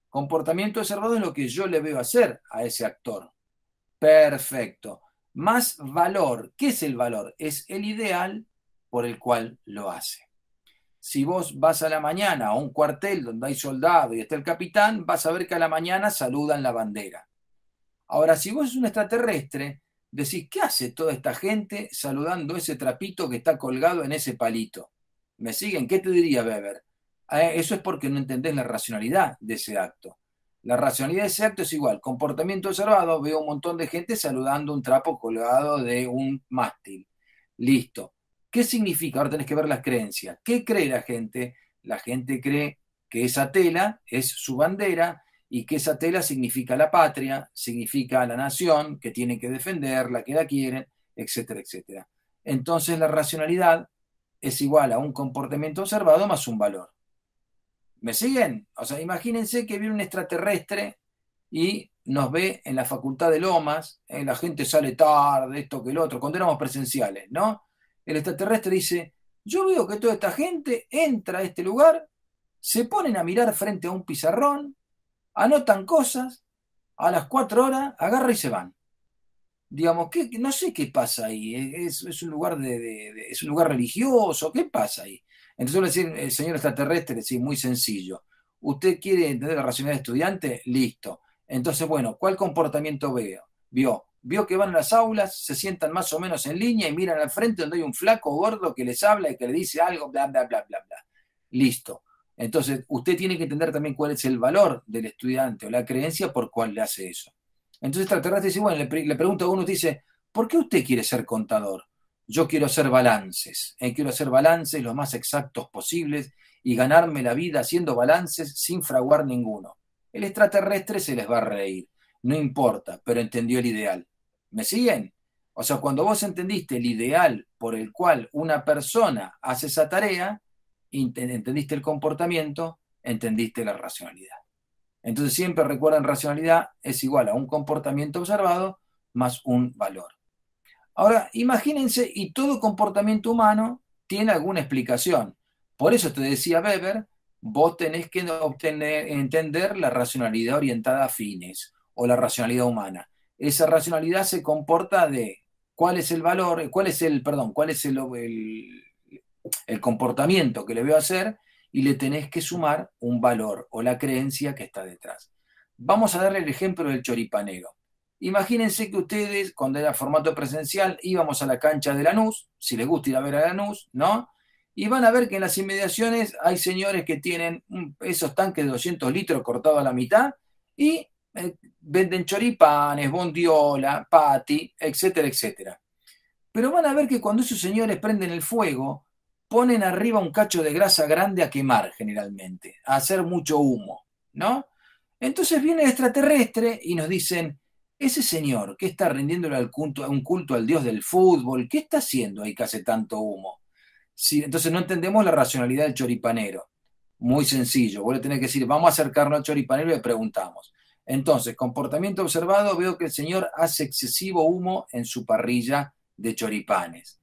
Comportamiento observado es lo que yo le veo hacer a ese actor. Perfecto. Más valor. ¿Qué es el valor? Es el ideal por el cual lo hace. Si vos vas a la mañana a un cuartel donde hay soldado y está el capitán, vas a ver que a la mañana saludan la bandera. Ahora, si vos sos un extraterrestre, decís, ¿qué hace toda esta gente saludando ese trapito que está colgado en ese palito? ¿Me siguen? ¿Qué te diría Weber? Eso es porque no entendés la racionalidad de ese acto. La racionalidad de ese acto es igual. Comportamiento observado, veo un montón de gente saludando un trapo colgado de un mástil. Listo. ¿Qué significa? Ahora tenés que ver las creencias. ¿Qué cree la gente? La gente cree que esa tela es su bandera y que esa tela significa la patria, significa la nación, que tienen que defenderla, que la quieren, etcétera, etcétera. Entonces la racionalidad es igual a un comportamiento observado más un valor. ¿Me siguen? O sea, imagínense que viene un extraterrestre y nos ve en la facultad de Lomas, la gente sale tarde, esto que el otro, cuando éramos presenciales, ¿no? El extraterrestre dice, yo veo que toda esta gente entra a este lugar, se ponen a mirar frente a un pizarrón, anotan cosas, a las 4 horas agarra y se van. Digamos, no sé qué pasa ahí, es un lugar es un lugar religioso, ¿qué pasa ahí? Entonces, voy a decir, el señor extraterrestre, sí, muy sencillo. ¿Usted quiere entender la racionalidad de estudiante? Listo. Entonces, bueno, ¿cuál comportamiento vio que van a las aulas, se sientan más o menos en línea y miran al frente donde hay un flaco gordo que les habla y que le dice algo, bla, bla, bla, bla, bla. Listo. Entonces, usted tiene que entender también cuál es el valor del estudiante o la creencia por cuál le hace eso. Entonces, el extraterrestre dice, bueno, le pregunta a uno, dice, ¿por qué usted quiere ser contador? Yo quiero hacer balances, quiero hacer balances lo más exactos posibles y ganarme la vida haciendo balances sin fraguar ninguno. El extraterrestre se les va a reír, no importa, pero entendió el ideal. ¿Me siguen? O sea, cuando vos entendiste el ideal por el cual una persona hace esa tarea, entendiste el comportamiento, entendiste la racionalidad. Entonces siempre recuerden, racionalidad es igual a un comportamiento observado más un valor. Ahora, imagínense, y todo comportamiento humano tiene alguna explicación. Por eso te decía Weber, vos tenés que entender la racionalidad orientada a fines o la racionalidad humana. Esa racionalidad se comporta de cuál es el valor, cuál es el comportamiento que le veo hacer y le tenés que sumar un valor o la creencia que está detrás. Vamos a darle el ejemplo del choripanero. Imagínense que ustedes, cuando era formato presencial, íbamos a la cancha de Lanús, si les gusta ir a ver a Lanús, ¿no? Y van a ver que en las inmediaciones hay señores que tienen esos tanques de 200 litros cortados a la mitad y venden choripanes, bondiola, pati, etcétera, etcétera. Pero van a ver que cuando esos señores prenden el fuego, ponen arriba un cacho de grasa grande a quemar generalmente, a hacer mucho humo, ¿no? Entonces viene el extraterrestre y nos dicen, ese señor que está rindiéndole un culto al dios del fútbol, ¿qué está haciendo ahí que hace tanto humo? Sí, entonces no entendemos la racionalidad del choripanero. Muy sencillo, vos le tenés que decir, vamos a acercarnos al choripanero y le preguntamos. Entonces, comportamiento observado, veo que el señor hace excesivo humo en su parrilla de choripanes.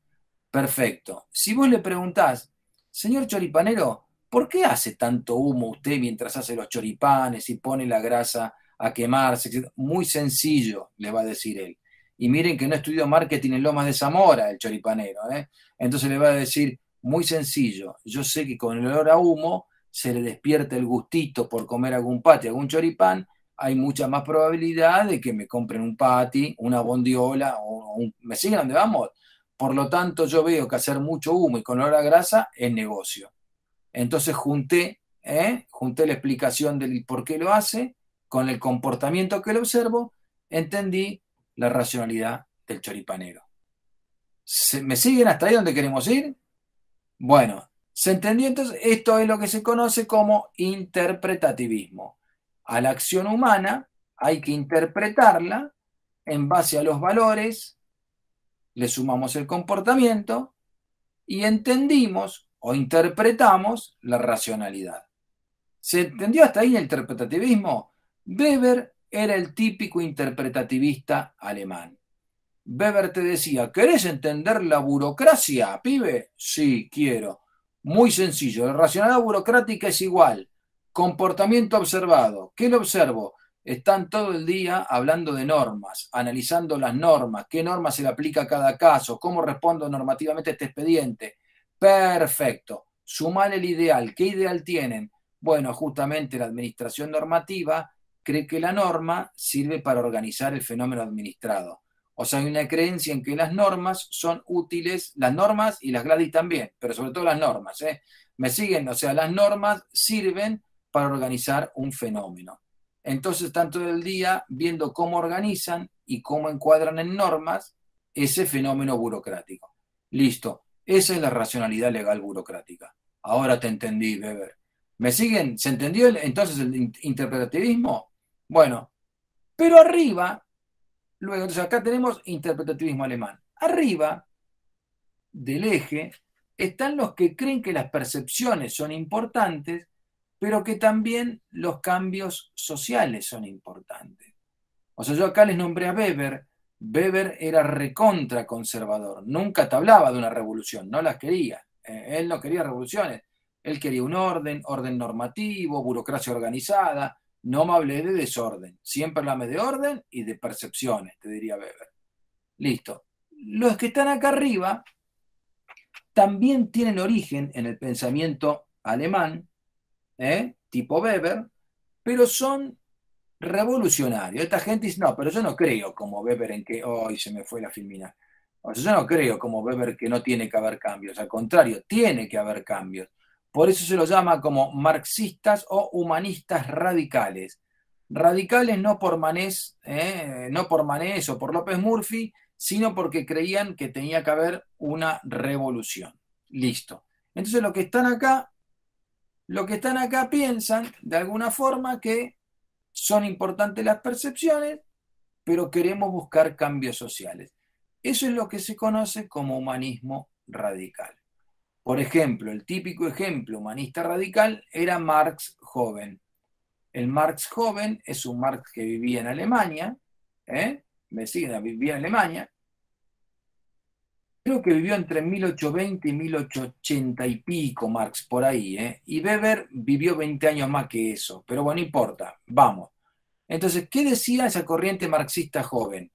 Perfecto. Si vos le preguntás, señor choripanero, ¿por qué hace tanto humo usted mientras hace los choripanes y pone la grasa a quemarse? Muy sencillo, le va a decir él. Y miren que no estudió marketing en Lomas de Zamora, el choripanero, ¿eh? Entonces le va a decir, muy sencillo, yo sé que con el olor a humo se le despierta el gustito por comer algún pati, algún choripán, hay mucha más probabilidad de que me compren un pati, una bondiola, ¿me siguen dónde vamos? Por lo tanto, yo veo que hacer mucho humo y con olor a grasa es negocio. Entonces junté la explicación del por qué lo hace con el comportamiento que lo observo, entendí la racionalidad del choripanero. ¿Me siguen hasta ahí donde queremos ir? Bueno, ¿se entendió entonces? Esto es lo que se conoce como interpretativismo. A la acción humana hay que interpretarla en base a los valores, le sumamos el comportamiento y entendimos o interpretamos la racionalidad. ¿Se entendió hasta ahí el interpretativismo? Weber era el típico interpretativista alemán. Weber te decía, ¿querés entender la burocracia, pibe? Sí, quiero. Muy sencillo, la racionalidad burocrática es igual. Comportamiento observado. ¿Qué lo observo? Están todo el día hablando de normas, analizando las normas, qué norma se le aplica a cada caso, cómo respondo normativamente a este expediente. Perfecto. Sumar el ideal. ¿Qué ideal tienen? Bueno, justamente la administración normativa cree que la norma sirve para organizar el fenómeno administrado. O sea, hay una creencia en que las normas son útiles, las normas y las Gladys también, pero sobre todo las normas, ¿eh? ¿Me siguen? O sea, las normas sirven para organizar un fenómeno. Entonces están todo el día viendo cómo organizan y cómo encuadran en normas ese fenómeno burocrático. Listo. Esa es la racionalidad legal burocrática. Ahora te entendí, Weber. ¿Me siguen? ¿Se entendió entonces el interpretativismo? Bueno, pero arriba, luego, entonces acá tenemos interpretativismo alemán. Arriba del eje están los que creen que las percepciones son importantes, pero que también los cambios sociales son importantes. O sea, yo acá les nombré a Weber. Weber era recontra conservador, nunca te hablaba de una revolución, no las quería. Él no quería revoluciones, él quería un orden normativo, burocracia organizada. No me hablé de desorden, siempre hablame de orden y de percepciones, te diría Weber. Listo. Los que están acá arriba también tienen origen en el pensamiento alemán, tipo Weber, pero son revolucionarios. Esta gente dice, no, pero yo no creo como Weber en que, hoy se me fue la filmina. O sea, yo no creo como Weber que no tiene que haber cambios, al contrario, tiene que haber cambios. Por eso se los llama como marxistas o humanistas radicales. Radicales no por Manés o por López Murphy, sino porque creían que tenía que haber una revolución. Listo. Entonces lo que están acá piensan de alguna forma que son importantes las percepciones, pero queremos buscar cambios sociales. Eso es lo que se conoce como humanismo radical. Por ejemplo, el típico ejemplo humanista radical era Marx joven. El Marx joven es un Marx que vivía en Alemania, vivía en Alemania, creo que vivió entre 1820 y 1880 y pico Marx, por ahí, y Weber vivió 20 años más que eso, pero bueno, no importa, vamos. Entonces, ¿qué decía esa corriente marxista joven?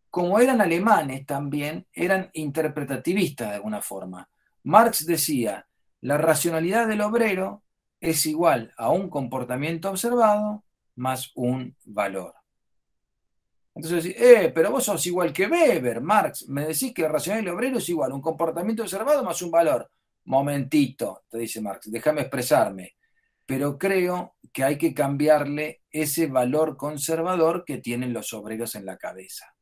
Como eran alemanes también, eran interpretativistas de alguna forma. Marx decía, la racionalidad del obrero es igual a un comportamiento observado más un valor. Entonces, pero vos sos igual que Weber, Marx, me decís que la racionalidad del obrero es igual a un comportamiento observado más un valor. Momentito, te dice Marx, déjame expresarme. Pero creo que hay que cambiarle ese valor conservador que tienen los obreros en la cabeza.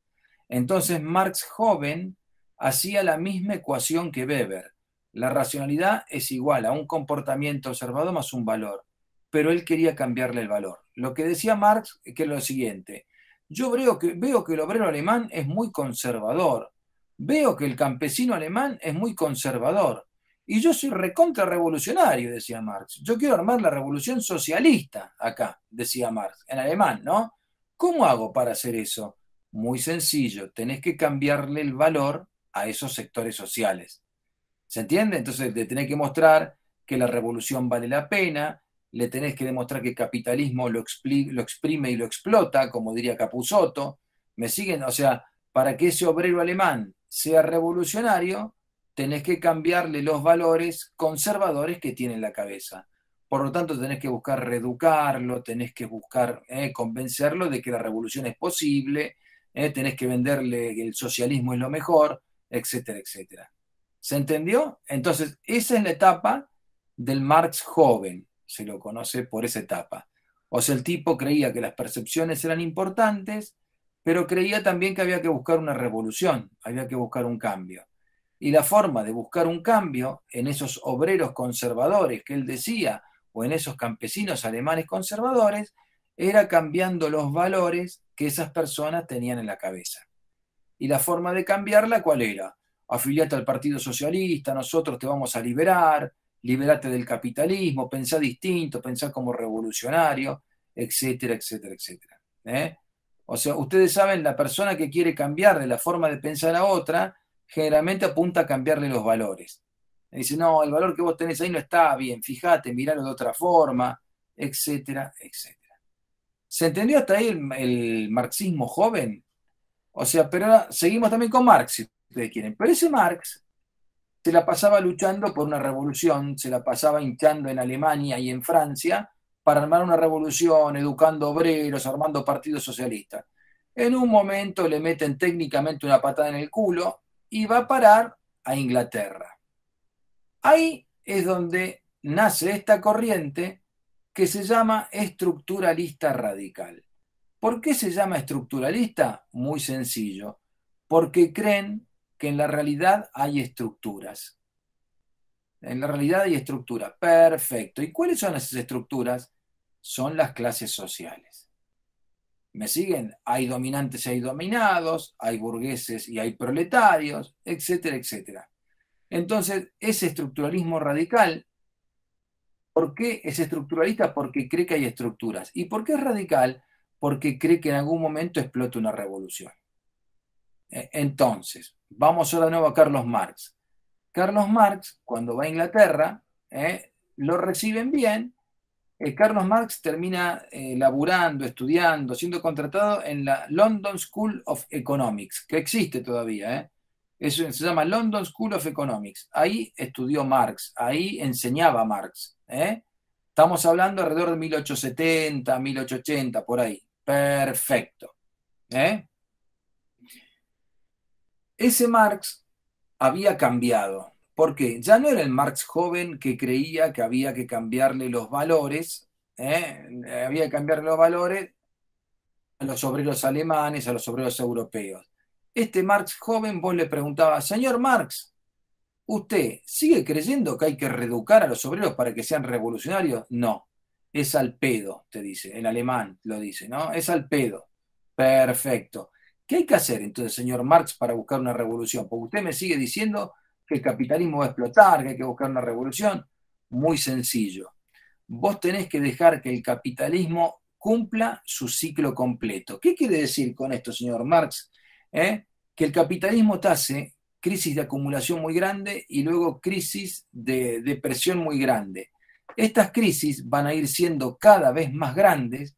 Entonces Marx joven hacía la misma ecuación que Weber. La racionalidad es igual a un comportamiento observado más un valor, pero él quería cambiarle el valor. Lo que decía Marx es que es lo siguiente, yo veo que el obrero alemán es muy conservador, veo que el campesino alemán es muy conservador, y yo soy recontra revolucionario, decía Marx. Yo quiero armar la revolución socialista acá, decía Marx, en alemán, ¿no? ¿Cómo hago para hacer eso? Muy sencillo, tenés que cambiarle el valor a esos sectores sociales. ¿Se entiende? Entonces le tenés que mostrar que la revolución vale la pena, le tenés que demostrar que el capitalismo lo exprime y lo explota, como diría Capusotto. ¿Me siguen? O sea, para que ese obrero alemán sea revolucionario, tenés que cambiarle los valores conservadores que tiene en la cabeza. Por lo tanto, tenés que buscar reeducarlo, tenés que buscar convencerlo de que la revolución es posible, tenés que venderle que el socialismo es lo mejor, etcétera, etcétera. ¿Se entendió? Entonces, esa es la etapa del Marx joven, se lo conoce por esa etapa. O sea, el tipo creía que las percepciones eran importantes, pero creía también que había que buscar una revolución, había que buscar un cambio. Y la forma de buscar un cambio en esos obreros conservadores que él decía, o en esos campesinos alemanes conservadores, era cambiando los valores que esas personas tenían en la cabeza. Y la forma de cambiarla, ¿cuál era? Afiliate al Partido Socialista, nosotros te vamos a liberar, liberate del capitalismo, pensá distinto, pensá como revolucionario, etcétera, etcétera, etcétera. O sea, ustedes saben, la persona que quiere cambiarle la forma de pensar a otra, generalmente apunta a cambiarle los valores. Dice, no, el valor que vos tenés ahí no está bien, fíjate, miralo de otra forma, etcétera, etcétera. ¿Se entendió hasta ahí el marxismo joven? O sea, pero ahora seguimos también con Marx, si ustedes quieren. Pero ese Marx se la pasaba luchando por una revolución, se la pasaba hinchando en Alemania y en Francia para armar una revolución, educando obreros, armando partidos socialistas. En un momento le meten técnicamente una patada en el culo y va a parar a Inglaterra. Ahí es donde nace esta corriente que se llama estructuralista radical. ¿Por qué se llama estructuralista? Muy sencillo, porque creen que en la realidad hay estructuras. En la realidad hay estructuras. Perfecto. ¿Y cuáles son esas estructuras? Son las clases sociales. ¿Me siguen? Hay dominantes y hay dominados, hay burgueses y hay proletarios, etcétera, etcétera. Entonces, ese estructuralismo radical, ¿por qué es estructuralista? Porque cree que hay estructuras. ¿Y por qué es radical? Porque cree que en algún momento explota una revolución. Entonces, vamos ahora de nuevo a Carlos Marx. Carlos Marx, cuando va a Inglaterra, lo reciben bien. Carlos Marx termina laburando, estudiando, siendo contratado en la London School of Economics, que existe todavía. Eso se llama London School of Economics. Ahí estudió Marx, ahí enseñaba Marx. Estamos hablando alrededor de 1870, 1880, por ahí. Perfecto. Ese Marx había cambiado. ¿Por qué? Ya no era el Marx joven que creía que había que cambiarle los valores, había que cambiarle los valores a los obreros alemanes, a los obreros europeos. Este Marx joven, vos le preguntabas, señor Marx, ¿usted sigue creyendo que hay que reeducar a los obreros para que sean revolucionarios? No, es al pedo, te dice, en alemán lo dice, ¿no? Es al pedo. Perfecto. ¿Qué hay que hacer entonces, señor Marx, para buscar una revolución? Porque usted me sigue diciendo que el capitalismo va a explotar, que hay que buscar una revolución. Muy sencillo. Vos tenés que dejar que el capitalismo cumpla su ciclo completo. ¿Qué quiere decir con esto, señor Marx? Que el capitalismo te hace crisis de acumulación muy grande y luego crisis de depresión muy grande. Estas crisis van a ir siendo cada vez más grandes,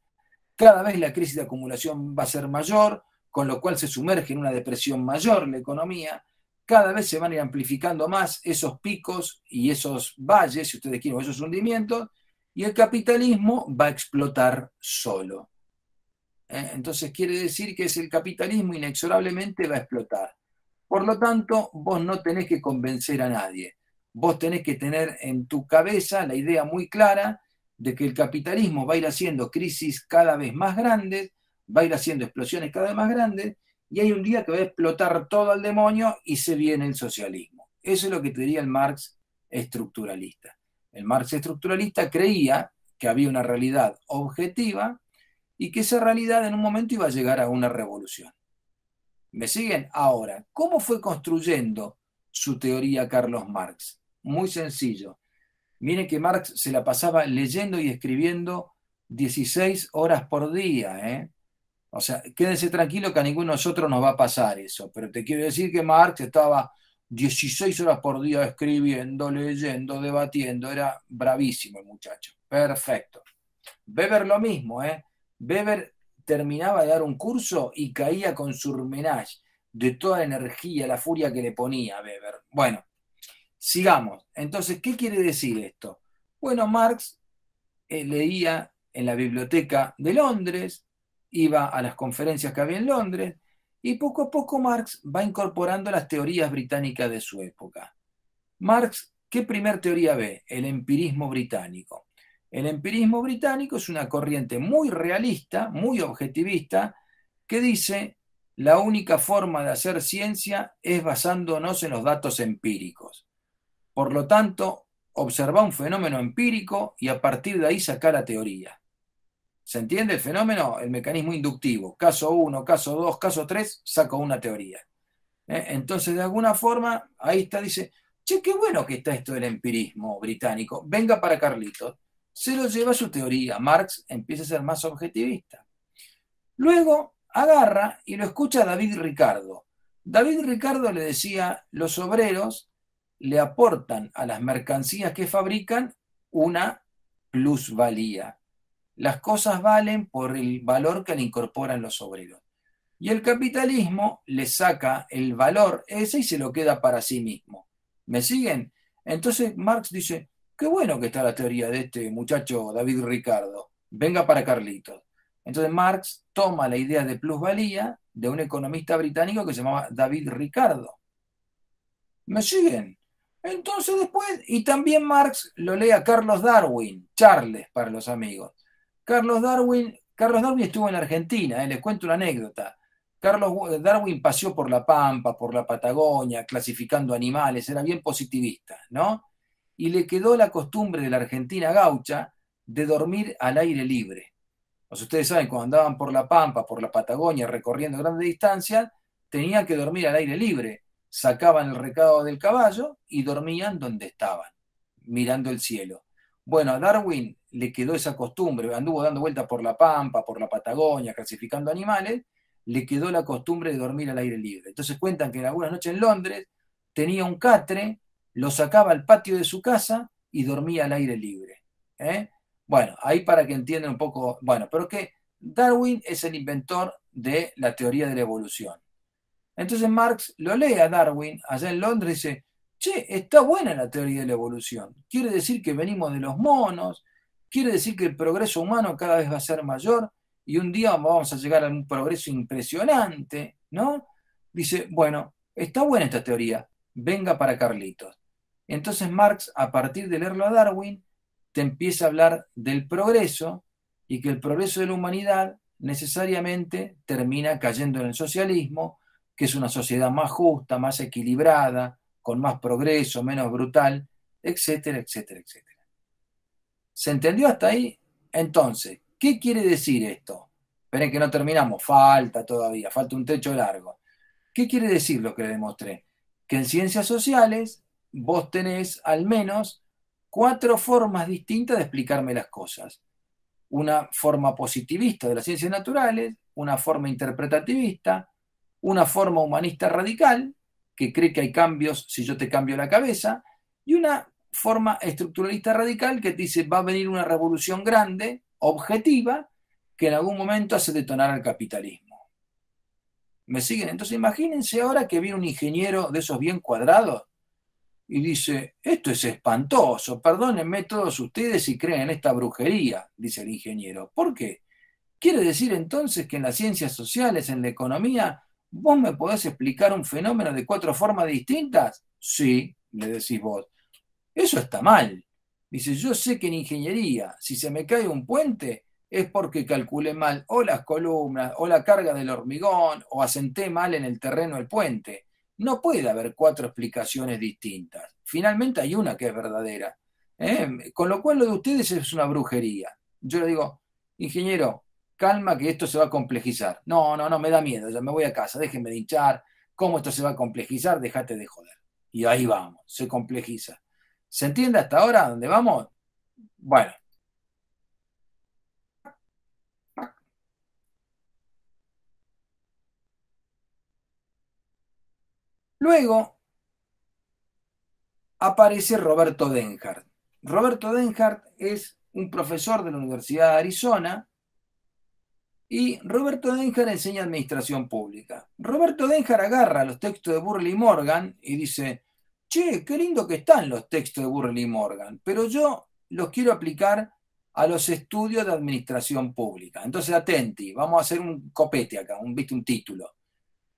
cada vez la crisis de acumulación va a ser mayor, con lo cual se sumerge en una depresión mayor la economía, cada vez se van a ir amplificando más esos picos y esos valles, si ustedes quieren, o esos hundimientos, y el capitalismo va a explotar solo. Entonces quiere decir que el capitalismo inexorablemente va a explotar. Por lo tanto, vos no tenés que convencer a nadie. Vos tenés que tener en tu cabeza la idea muy clara de que el capitalismo va a ir haciendo crisis cada vez más grandes, va a ir haciendo explosiones cada vez más grandes, y hay un día que va a explotar todo al demonio y se viene el socialismo. Eso es lo que te diría el Marx estructuralista. El Marx estructuralista creía que había una realidad objetiva y que esa realidad en un momento iba a llegar a una revolución. ¿Me siguen? Ahora, ¿cómo fue construyendo su teoría Carlos Marx? Muy sencillo. Miren que Marx se la pasaba leyendo y escribiendo 16 horas por día. O sea, quédense tranquilos que a ninguno de nosotros nos va a pasar eso. Pero te quiero decir que Marx estaba 16 horas por día escribiendo, leyendo, debatiendo. Era bravísimo el muchacho. Perfecto. Weber lo mismo. Weber terminaba de dar un curso y caía con surmenage de toda la energía, la furia que le ponía a Weber. Bueno, sigamos. Entonces, ¿qué quiere decir esto? Bueno, Marx leía en la biblioteca de Londres, iba a las conferencias que había en Londres, Y poco a poco Marx va incorporando las teorías británicas de su época. Marx, ¿qué primer teoría ve? El empirismo británico. El empirismo británico es una corriente muy realista, muy objetivista, que dice la única forma de hacer ciencia es basándonos en los datos empíricos. Por lo tanto, observa un fenómeno empírico y a partir de ahí saca la teoría. ¿Se entiende el fenómeno? El mecanismo inductivo. Caso 1, caso 2, caso 3, saco una teoría. Entonces, de alguna forma, ahí está, dice, che, qué bueno que está esto del empirismo británico, venga para Carlitos. Se lo lleva a su teoría. Marx empieza a ser más objetivista. Luego agarra y lo escucha David Ricardo. David Ricardo le decía, los obreros le aportan a las mercancías que fabrican una plusvalía. Las cosas valen por el valor que le incorporan los obreros. Y el capitalismo le saca el valor ese y se lo queda para sí mismo. ¿Me siguen? Entonces Marx dice, qué bueno que está la teoría de este muchacho David Ricardo. Venga para Carlitos. Entonces Marx toma la idea de plusvalía de un economista británico que se llamaba David Ricardo. ¿Me siguen? Entonces después, y también Marx lo lee a Carlos Darwin, Charles para los amigos. Carlos Darwin estuvo en Argentina, les cuento una anécdota. Carlos Darwin paseó por la Pampa, por la Patagonia, clasificando animales, era bien positivista, ¿no? Y le quedó la costumbre de la Argentina gaucha de dormir al aire libre. Pues ustedes saben, cuando andaban por la Pampa, por la Patagonia, recorriendo grandes distancias, tenían que dormir al aire libre. Sacaban el recado del caballo y dormían donde estaban, mirando el cielo. Bueno, a Darwin le quedó esa costumbre, anduvo dando vueltas por la Pampa, por la Patagonia, clasificando animales, le quedó la costumbre de dormir al aire libre. Entonces cuentan que en algunas noches en Londres tenía un catre, lo sacaba al patio de su casa y dormía al aire libre. Bueno, ahí para que entiendan un poco, bueno, pero que Darwin es el inventor de la teoría de la evolución. Entonces Marx lo lee a Darwin allá en Londres y dice, che, está buena la teoría de la evolución. Quiere decir que venimos de los monos, quiere decir que el progreso humano cada vez va a ser mayor y un día vamos a llegar a un progreso impresionante, ¿no? Dice, bueno, está buena esta teoría, venga para Carlitos. Entonces Marx, a partir de leerlo a Darwin, te empieza a hablar del progreso y que el progreso de la humanidad necesariamente termina cayendo en el socialismo, que es una sociedad más justa, más equilibrada, con más progreso, menos brutal, etcétera, etcétera, etcétera. ¿Se entendió hasta ahí? Entonces, ¿qué quiere decir esto? Esperen que no terminamos, falta todavía, falta un trecho largo. ¿Qué quiere decir lo que le demostré? Que en ciencias sociales vos tenés al menos 4 formas distintas de explicarme las cosas. Una forma positivista de las ciencias naturales, una forma interpretativista, una forma humanista radical, que cree que hay cambios si yo te cambio la cabeza, y una forma estructuralista radical que te dice va a venir una revolución grande, objetiva, que en algún momento hace detonar al capitalismo. ¿Me siguen? Entonces imagínense ahora que viene un ingeniero de esos bien cuadrados y dice, esto es espantoso, perdónenme todos ustedes si creen en esta brujería, dice el ingeniero. ¿Por qué? ¿Quiere decir entonces que en las ciencias sociales, en la economía, vos me podés explicar un fenómeno de 4 formas distintas? Sí, le decís vos. Eso está mal. Dice, yo sé que en ingeniería, si se me cae un puente, es porque calculé mal o las columnas, o la carga del hormigón, o asenté mal en el terreno el puente. No puede haber 4 explicaciones distintas. Finalmente hay una que es verdadera. Con lo cual lo de ustedes es una brujería. Yo le digo, ingeniero, calma que esto se va a complejizar. No, no, no, me da miedo, ya me voy a casa, déjenme de hinchar. ¿Cómo esto se va a complejizar? Déjate de joder. Y ahí vamos, se complejiza. ¿Se entiende hasta ahora dónde vamos? Bueno. Luego aparece Roberto Denhart. Roberto Denhart es un profesor de la Universidad de Arizona y Roberto Denhart enseña administración pública. Roberto Denhart agarra los textos de Burley Morgan y dice, che, qué lindo que están los textos de Burley Morgan, pero yo los quiero aplicar a los estudios de administración pública. Entonces, atenti, vamos a hacer un copete acá, un título.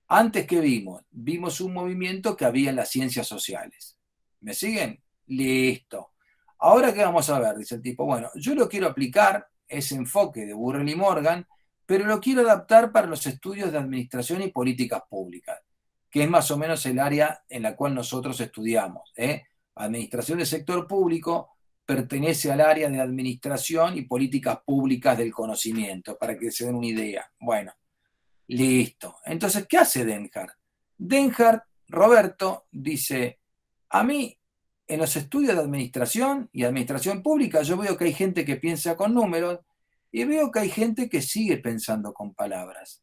Antes, ¿qué vimos? Vimos un movimiento que había en las ciencias sociales. ¿Me siguen? Listo. Ahora, ¿qué vamos a ver? Dice el tipo, bueno, yo lo quiero aplicar, ese enfoque de Burrell y Morgan, pero lo quiero adaptar para los estudios de administración y políticas públicas, que es más o menos el área en la cual nosotros estudiamos. Administración del sector público pertenece al área de administración y políticas públicas del conocimiento, para que se den una idea. Bueno, listo. Entonces, ¿qué hace Denhart? Denhart, Roberto, dice, a mí, en los estudios de administración y administración pública, yo veo que hay gente que piensa con números y veo que hay gente que sigue pensando con palabras.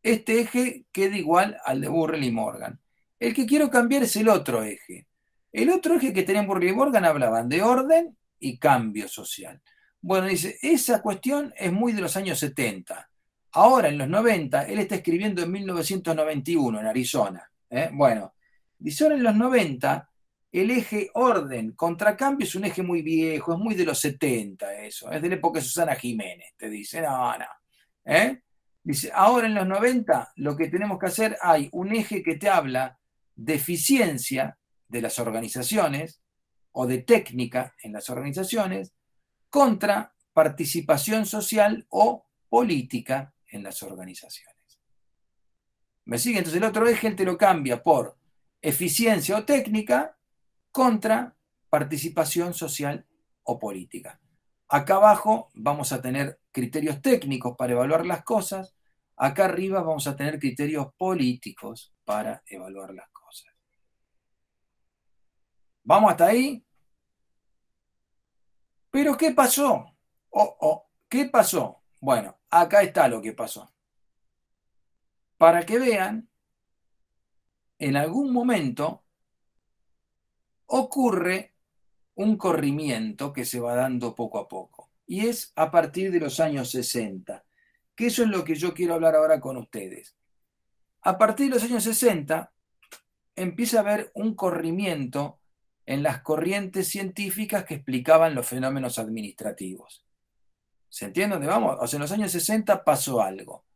Este eje queda igual al de Burrell y Morgan. El que quiero cambiar es el otro eje. El otro eje que tenían Burrell y Morgan hablaban de orden y cambio social. Bueno, dice, esa cuestión es muy de los años 70. Ahora, en los 90, él está escribiendo en 1991 en Arizona. Bueno, dice, ahora en los 90, el eje orden contra cambio es un eje muy viejo, es muy de los 70 eso, es de la época de Susana Jiménez, te dice, no, no. Dice, ahora en los 90 lo que tenemos que hacer, hay un eje que te habla de eficiencia de las organizaciones o de técnica en las organizaciones contra participación social o política en las organizaciones. ¿Me sigue? Entonces el otro eje él te lo cambia por eficiencia o técnica contra participación social o política. Acá abajo vamos a tener criterios técnicos para evaluar las cosas. Acá arriba vamos a tener criterios políticos para evaluar las cosas. ¿Vamos hasta ahí? ¿Pero qué pasó? ¿Qué pasó? Bueno, acá está lo que pasó. Para que vean, en algún momento ocurre un corrimiento que se va dando poco a poco. Y es a partir de los años 60, que eso es lo que yo quiero hablar ahora con ustedes. A partir de los años 60 empieza a haber un corrimiento en las corrientes científicas que explicaban los fenómenos administrativos. ¿Se entiende dónde vamos? O sea, en los años 60 pasó algo.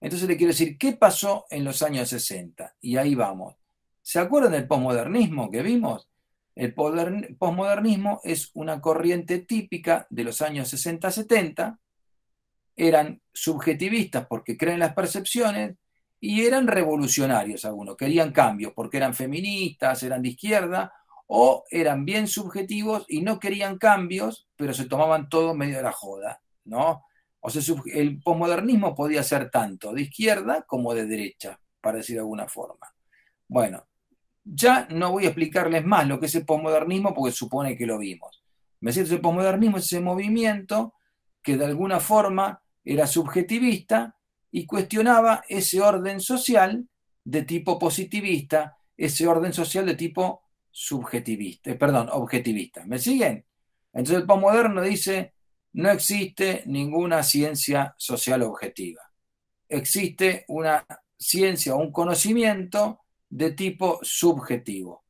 Entonces le quiero decir, ¿qué pasó en los años 60? Y ahí vamos. ¿Se acuerdan del posmodernismo que vimos? El posmodernismo es una corriente típica de los años 60-70. Eran subjetivistas porque creen las percepciones y eran revolucionarios algunos. Querían cambios porque eran feministas, eran de izquierda o eran bien subjetivos y no querían cambios, pero se tomaban todo medio de la joda, ¿no? O sea, el posmodernismo podía ser tanto de izquierda como de derecha, para decir de alguna forma. Bueno, ya no voy a explicarles más lo que es el posmodernismo porque supone que lo vimos. ¿Me siento? El posmodernismo es ese movimiento que de alguna forma era subjetivista y cuestionaba ese orden social de tipo positivista, ese orden social de tipo subjetivista, perdón, objetivista. ¿Me siguen? Entonces el posmoderno dice, no existe ninguna ciencia social objetiva. Existe una ciencia o un conocimiento de tipo subjetivo.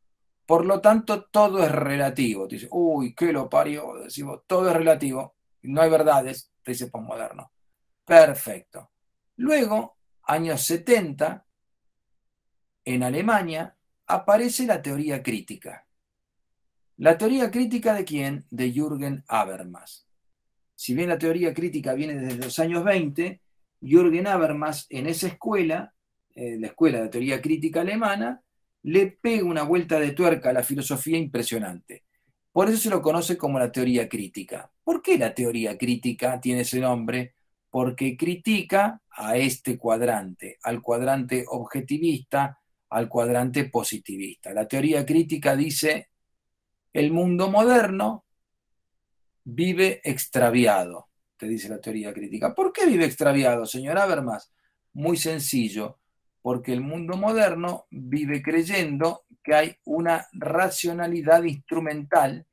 Por lo tanto, todo es relativo. Te dice, uy, qué lo parió. Decimos, todo es relativo. No hay verdades, te dice posmoderno. Perfecto. Luego, años 70, en Alemania, aparece la teoría crítica. ¿La teoría crítica de quién? De Jürgen Habermas. Si bien la teoría crítica viene desde los años 20, Jürgen Habermas en esa escuela, la escuela de teoría crítica alemana, le pega una vuelta de tuerca a la filosofía impresionante. Por eso se lo conoce como la teoría crítica. ¿Por qué la teoría crítica tiene ese nombre? Porque critica a este cuadrante, al cuadrante objetivista, al cuadrante positivista. La teoría crítica dice, el mundo moderno vive extraviado, te dice la teoría crítica. ¿Por qué vive extraviado, señor Habermas? Muy sencillo, porque el mundo moderno vive creyendo que hay una racionalidad instrumental.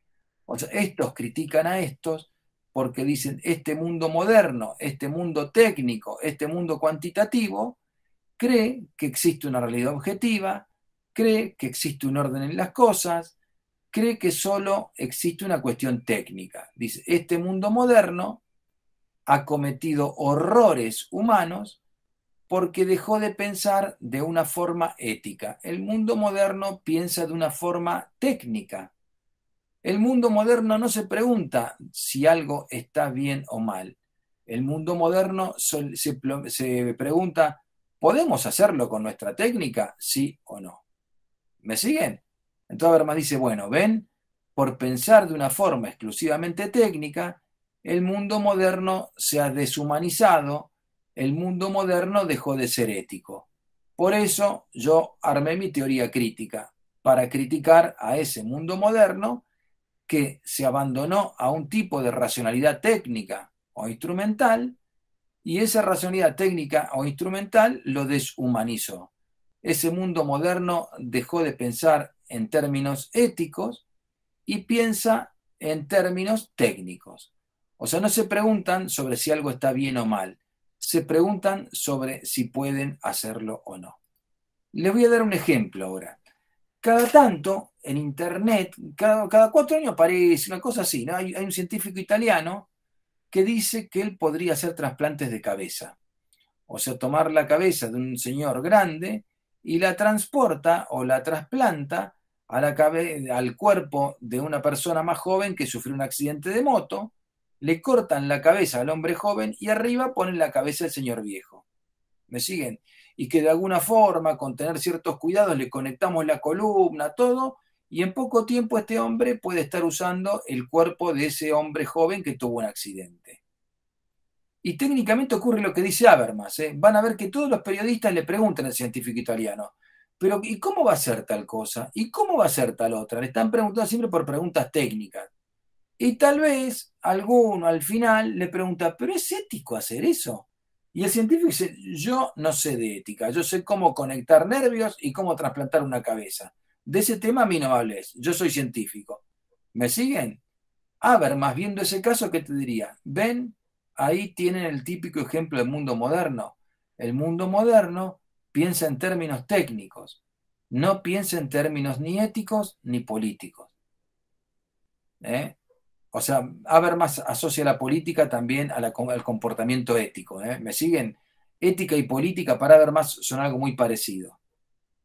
O sea, estos critican a estos porque dicen, este mundo moderno, este mundo técnico, este mundo cuantitativo, cree que existe una realidad objetiva, cree que existe un orden en las cosas, cree que solo existe una cuestión técnica. Dice, este mundo moderno ha cometido horrores humanos porque dejó de pensar de una forma ética. El mundo moderno piensa de una forma técnica. El mundo moderno no se pregunta si algo está bien o mal. El mundo moderno se pregunta, ¿podemos hacerlo con nuestra técnica? ¿Sí o no? ¿Me siguen? Entonces Habermas dice, bueno, ven, por pensar de una forma exclusivamente técnica, el mundo moderno se ha deshumanizado, el mundo moderno dejó de ser ético. Por eso yo armé mi teoría crítica, para criticar a ese mundo moderno que se abandonó a un tipo de racionalidad técnica o instrumental, y esa racionalidad técnica o instrumental lo deshumanizó. Ese mundo moderno dejó de pensar en términos éticos y piensa en términos técnicos. O sea, no se preguntan sobre si algo está bien o mal, se preguntan sobre si pueden hacerlo o no. Les voy a dar un ejemplo ahora. Cada tanto en Internet, cada 4 años aparece una cosa así, ¿no? Hay un científico italiano que dice que él podría hacer trasplantes de cabeza. O sea, tomar la cabeza de un señor grande y la transporta o la trasplanta al cuerpo de una persona más joven que sufrió un accidente de moto, le cortan la cabeza al hombre joven y arriba ponen la cabeza del señor viejo. ¿Me siguen? Y que de alguna forma, con tener ciertos cuidados, le conectamos la columna, todo, y en poco tiempo este hombre puede estar usando el cuerpo de ese hombre joven que tuvo un accidente. Y técnicamente ocurre lo que dice Habermas, ¿eh? Van a ver que todos los periodistas le preguntan al científico italiano, pero ¿y cómo va a ser tal cosa? ¿Y cómo va a ser tal otra? Le están preguntando siempre por preguntas técnicas. Y tal vez alguno al final le pregunta, ¿pero es ético hacer eso? Y el científico dice, yo no sé de ética, yo sé cómo conectar nervios y cómo trasplantar una cabeza. De ese tema a mí no me hables, yo soy científico. ¿Me siguen? Habermas, viendo ese caso, ¿qué te diría? Ven, ahí tienen el típico ejemplo del mundo moderno. El mundo moderno piensa en términos técnicos, no piensa en términos ni éticos ni políticos. ¿Eh? O sea, Habermas asocia la política también al comportamiento ético. ¿Eh? ¿Me siguen? Ética y política para Habermas son algo muy parecido.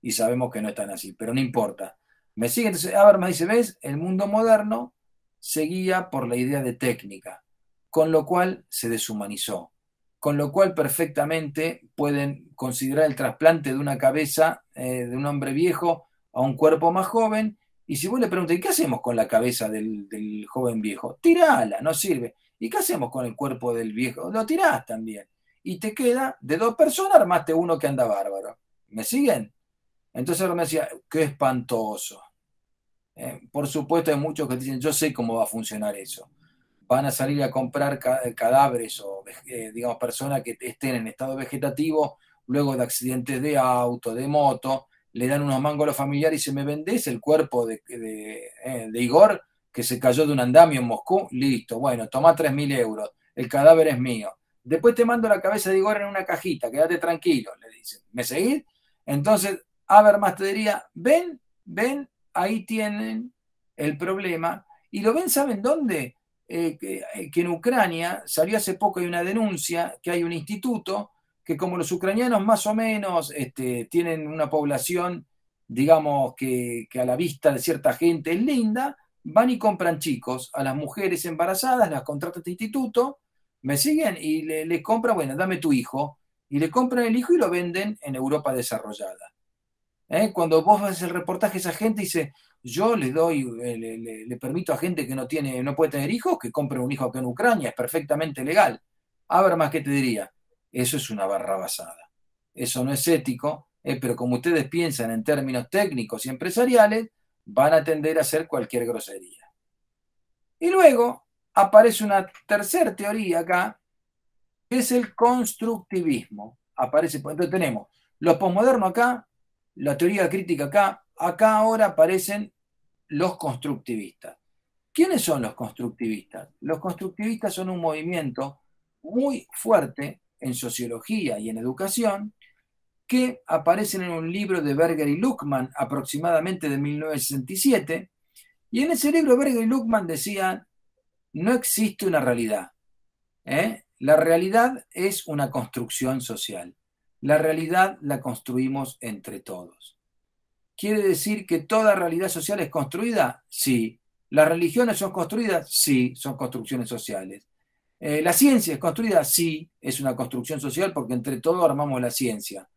Y sabemos que no están así, pero no importa. ¿Me siguen? Entonces Habermas dice, ¿ves? El mundo moderno se guía por la idea de técnica, con lo cual se deshumanizó, con lo cual perfectamente pueden considerar el trasplante de una cabeza de un hombre viejo a un cuerpo más joven. Y si vos le preguntas, ¿y qué hacemos con la cabeza del joven viejo? Tirala, no sirve. ¿Y qué hacemos con el cuerpo del viejo? Lo tirás también. Y te queda, de 2 personas, armaste uno que anda bárbaro. ¿Me siguen? Entonces me decía, qué espantoso. Por supuesto hay muchos que dicen, yo sé cómo va a funcionar eso. Van a salir a comprar cadáveres o, digamos, personas que estén en estado vegetativo luego de accidentes de auto, de moto, le dan unos mangos a los familiares y se me vendés el cuerpo de Igor que se cayó de un andamio en Moscú, listo, bueno, toma 3.000 euros, el cadáver es mío. Después te mando la cabeza de Igor en una cajita, quédate tranquilo, le dicen. ¿Me seguís? Entonces, Habermas te diría, ven, ahí tienen el problema. Y lo ven, ¿saben dónde? Que en Ucrania salió hace poco, hay una denuncia, que hay un instituto que como los ucranianos más o menos tienen una población, digamos, que a la vista de cierta gente es linda, van y compran chicos a las mujeres embarazadas, las contrata este instituto, ¿me siguen? Y le compran, bueno, dame tu hijo, y le compran el hijo y lo venden en Europa desarrollada. Cuando vos ves el reportaje, esa gente dice, yo le doy, le permito a gente que no puede tener hijos, que compre un hijo acá en Ucrania, es perfectamente legal. A ver, más que te diría, eso es una barrabasada. Eso no es ético, pero como ustedes piensan en términos técnicos y empresariales, van a tender a hacer cualquier grosería. Y luego aparece una tercera teoría acá, que es el constructivismo. Entonces tenemos los posmodernos acá, la teoría crítica acá ahora aparecen los constructivistas. ¿Quiénes son los constructivistas? Los constructivistas son un movimiento muy fuerte en sociología y en educación que aparecen en un libro de Berger y Luckmann aproximadamente de 1967, y en ese libro Berger y Luckmann decían, no existe una realidad, la realidad es una construcción social. La realidad la construimos entre todos. ¿Quiere decir que toda realidad social es construida? Sí. ¿Las religiones son construidas? Sí, son construcciones sociales. ¿La ciencia es construida? Sí, es una construcción social porque entre todos armamos la ciencia.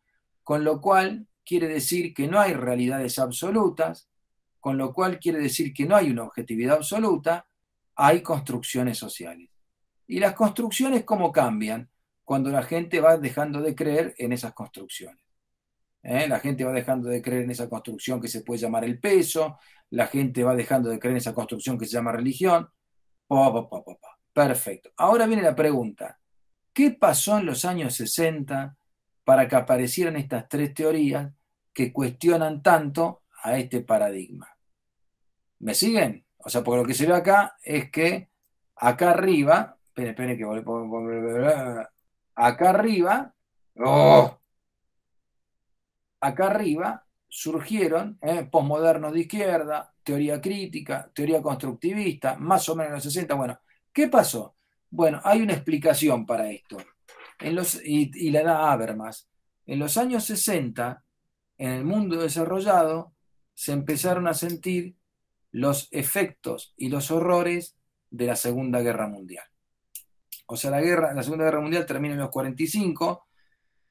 Con lo cual quiere decir que no hay realidades absolutas, con lo cual quiere decir que no hay una objetividad absoluta, hay construcciones sociales. ¿Y las construcciones cómo cambian? Cuando la gente va dejando de creer en esas construcciones. La gente va dejando de creer en esa construcción que se puede llamar el peso, la gente va dejando de creer en esa construcción que se llama religión. Perfecto. Ahora viene la pregunta. ¿Qué pasó en los años 60 para que aparecieran estas tres teorías que cuestionan tanto a este paradigma? ¿Me siguen? O sea, porque lo que se ve acá es que acá arriba, esperen que acá arriba, ¡oh! Acá arriba surgieron posmodernos de izquierda, teoría crítica, teoría constructivista, más o menos en los 60. Bueno, ¿qué pasó? Bueno, hay una explicación para esto. Y la da Habermas. En los años 60, en el mundo desarrollado, se empezaron a sentir los efectos y los horrores de la Segunda Guerra Mundial. O sea, la Segunda Guerra Mundial termina en los 45,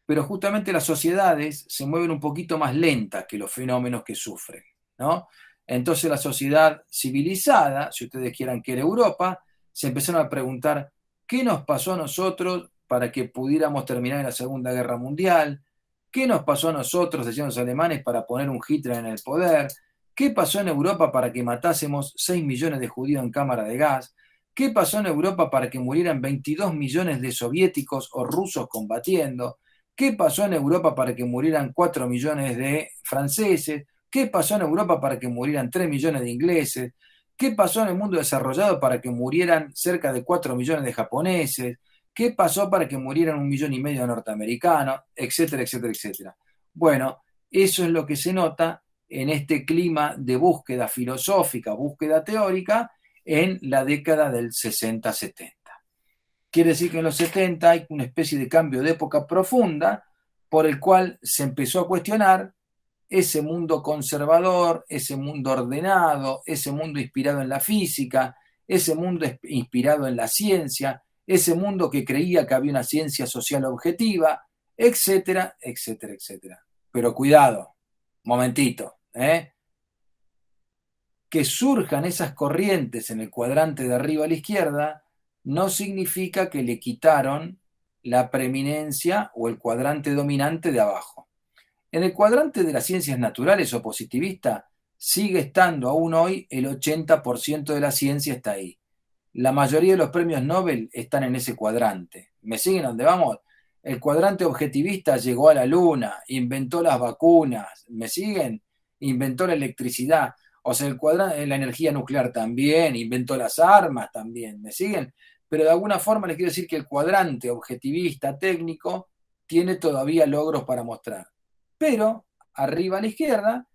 pero justamente las sociedades se mueven un poquito más lentas que los fenómenos que sufren, ¿no? Entonces la sociedad civilizada, si ustedes quieran que era Europa, se empezaron a preguntar qué nos pasó a nosotros para que pudiéramos terminar en la Segunda Guerra Mundial, qué nos pasó a nosotros, decían los alemanes, para poner un Hitler en el poder, qué pasó en Europa para que matásemos 6 millones de judíos en cámara de gas, qué pasó en Europa para que murieran 22 millones de soviéticos o rusos combatiendo, ¿qué pasó en Europa para que murieran 4 millones de franceses? ¿Qué pasó en Europa para que murieran 3 millones de ingleses? ¿Qué pasó en el mundo desarrollado para que murieran cerca de 4 millones de japoneses? ¿Qué pasó para que murieran 1,5 millones de norteamericanos? Etcétera, etcétera, etcétera. Bueno, eso es lo que se nota en este clima de búsqueda filosófica, búsqueda teórica, en la década del 60-70. Quiere decir que en los 70 hay una especie de cambio de época profunda por el cual se empezó a cuestionar ese mundo conservador, ese mundo ordenado, ese mundo inspirado en la física, ese mundo inspirado en la ciencia, ese mundo que creía que había una ciencia social objetiva, etcétera, etcétera, etcétera. Pero cuidado, momentito, que surjan esas corrientes en el cuadrante de arriba a la izquierda no significa que le quitaron la preeminencia o el cuadrante dominante de abajo. En el cuadrante de las ciencias naturales o positivista sigue estando aún hoy el 80% de la ciencia está ahí. La mayoría de los premios Nobel están en ese cuadrante. ¿Me siguen a dónde vamos? El cuadrante objetivista llegó a la luna, inventó las vacunas, ¿me siguen? Inventó la electricidad. O sea, el cuadrante, la energía nuclear también, inventó las armas también, ¿me siguen? Pero de alguna forma les quiero decir que el cuadrante objetivista técnico tiene todavía logros para mostrar. Pero arriba a la izquierda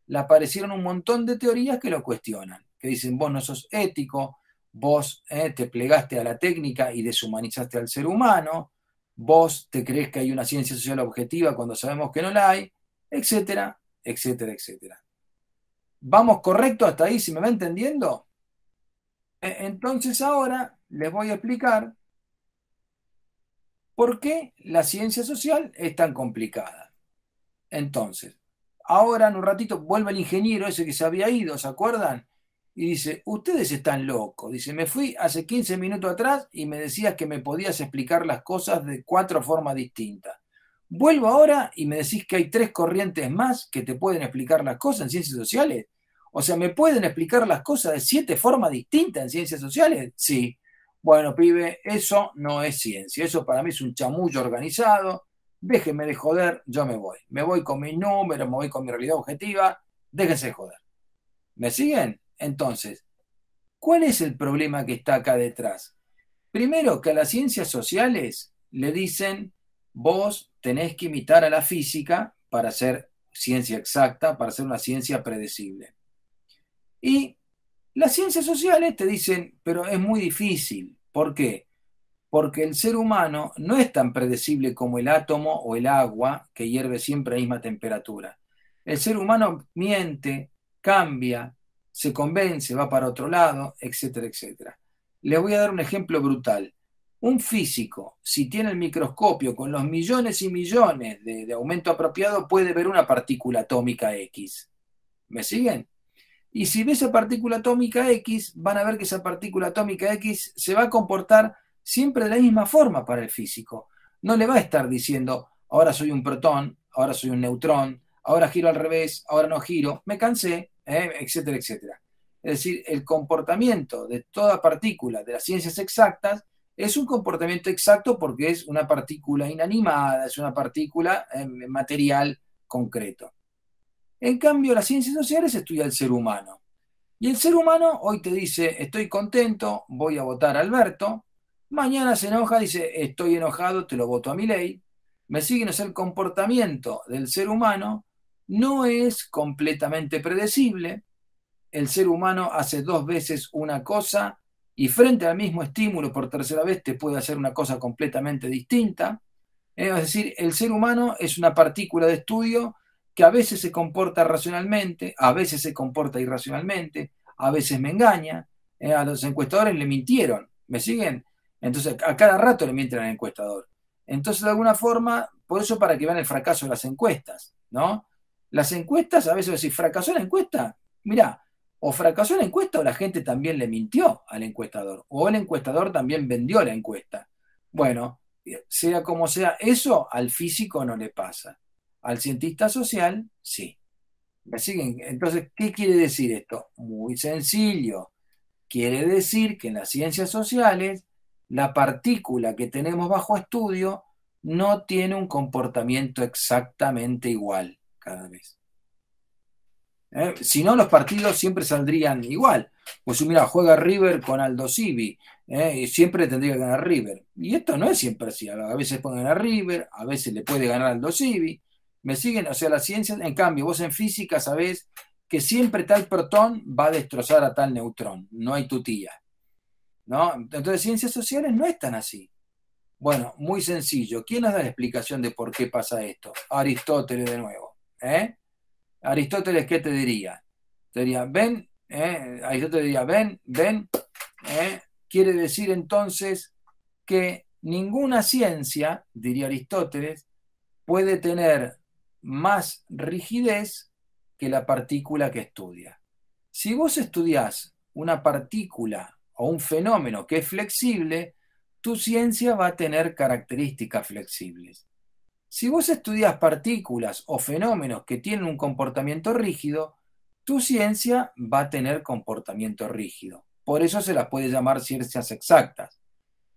le aparecieron un montón de teorías que lo cuestionan, que dicen vos no sos ético, vos te plegaste a la técnica y deshumanizaste al ser humano, vos te crees que hay una ciencia social objetiva cuando sabemos que no la hay, etcétera, etcétera, etcétera. ¿Vamos correcto hasta ahí? ¿Se me va entendiendo? Entonces ahora les voy a explicar por qué la ciencia social es tan complicada. Entonces, ahora en un ratito vuelve el ingeniero ese que se había ido, ¿se acuerdan? Y dice, ustedes están locos. Dice, me fui hace 15 minutos atrás y me decías que me podías explicar las cosas de 4 formas distintas. Vuelvo ahora y me decís que hay 3 corrientes más que te pueden explicar las cosas en ciencias sociales. O sea, ¿me pueden explicar las cosas de 7 formas distintas en ciencias sociales? Sí. Bueno, pibe, eso no es ciencia. Eso para mí es un chamullo organizado. Déjenme de joder, yo me voy. Me voy con mis números, me voy con mi realidad objetiva. Déjense de joder. ¿Me siguen? Entonces, ¿cuál es el problema que está acá detrás? Primero, que a las ciencias sociales le dicen, vos tenés que imitar a la física para hacer ciencia exacta, para hacer una ciencia predecible. Y las ciencias sociales te dicen, pero es muy difícil. ¿Por qué? porque el ser humano no es tan predecible como el átomo o el agua que hierve siempre a la misma temperatura. El ser humano miente, cambia, se convence, va para otro lado, etcétera, etcétera. Les voy a dar un ejemplo brutal. Un físico, si tiene el microscopio con los millones y millones de aumento apropiado, puede ver una partícula atómica X. ¿Me siguen? Y si ve esa partícula atómica X, van a ver que esa partícula atómica X se va a comportar siempre de la misma forma para el físico. No le va a estar diciendo, ahora soy un protón, ahora soy un neutrón, ahora giro al revés, ahora no giro, me cansé, etcétera, etcétera. Es decir, el comportamiento de toda partícula de las ciencias exactas es un comportamiento exacto porque es una partícula inanimada, es una partícula material concreto. En cambio, las ciencias sociales estudia el ser humano. Y el ser humano hoy te dice, estoy contento, voy a votar a Alberto. Mañana se enoja, dice, estoy enojado, te lo voto a Milei. Me siguen, o sea, el comportamiento del ser humano no es completamente predecible. El ser humano hace 2 veces una cosa y frente al mismo estímulo por tercera vez te puede hacer una cosa completamente distinta. Es decir, el ser humano es una partícula de estudio que a veces se comporta racionalmente, a veces se comporta irracionalmente, a veces me engaña. A los encuestadores le mintieron, ¿me siguen? Entonces, a cada rato le mienten al encuestador. Entonces, de alguna forma, por eso para que vean el fracaso de las encuestas, ¿no? Las encuestas, a veces decís, ¿fracasó la encuesta? Mirá, o fracasó la encuesta o la gente también le mintió al encuestador, o el encuestador también vendió la encuesta. Bueno, sea como sea, eso al físico no le pasa. Al cientista social, sí. ¿Me siguen? Entonces, ¿qué quiere decir esto? Muy sencillo. Quiere decir que en las ciencias sociales, la partícula que tenemos bajo estudio no tiene un comportamiento exactamente igual cada vez. Si no, los partidos siempre saldrían igual. Pues mira, juega River con Aldo Civi, y siempre tendría que ganar River. Y esto no es siempre así. A veces puede ganar River, a veces le puede ganar Aldo Civi. ¿Me siguen? O sea, la ciencia, en cambio, vos en física sabés que siempre tal protón va a destrozar a tal neutrón. No hay tutía, ¿no? Entonces, ciencias sociales no están así. Bueno, muy sencillo. ¿Quién nos da la explicación de por qué pasa esto? Aristóteles de nuevo. Aristóteles, ¿qué te diría? Te diría, ven, Aristóteles diría, ven, quiere decir entonces que ninguna ciencia, diría Aristóteles, puede tener más rigidez que la partícula que estudia. Si vos estudiás una partícula o un fenómeno que es flexible, tu ciencia va a tener características flexibles. Si vos estudias partículas o fenómenos que tienen un comportamiento rígido, tu ciencia va a tener comportamiento rígido. Por eso se las puede llamar ciencias exactas.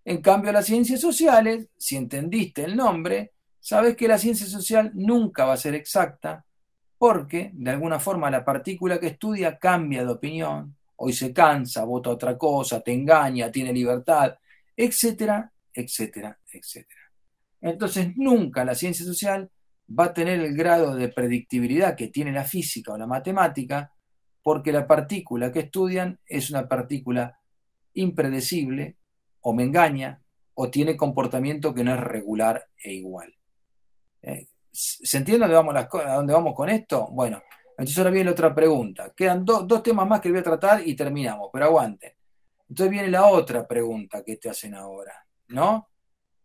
En cambio, las ciencias sociales, si entendiste el nombre, sabes que la ciencia social nunca va a ser exacta porque, de alguna forma, la partícula que estudia cambia de opinión, hoy se cansa, vota otra cosa, te engaña, tiene libertad, etcétera, etcétera, etcétera. Entonces, nunca la ciencia social va a tener el grado de predictibilidad que tiene la física o la matemática, porque la partícula que estudian es una partícula impredecible, o me engaña, o tiene comportamiento que no es regular e igual. ¿Se entiende a dónde vamos con esto? Bueno, entonces ahora viene otra pregunta. Quedan dos temas más que voy a tratar y terminamos, pero aguanten. Entonces viene la otra pregunta que te hacen ahora, ¿no?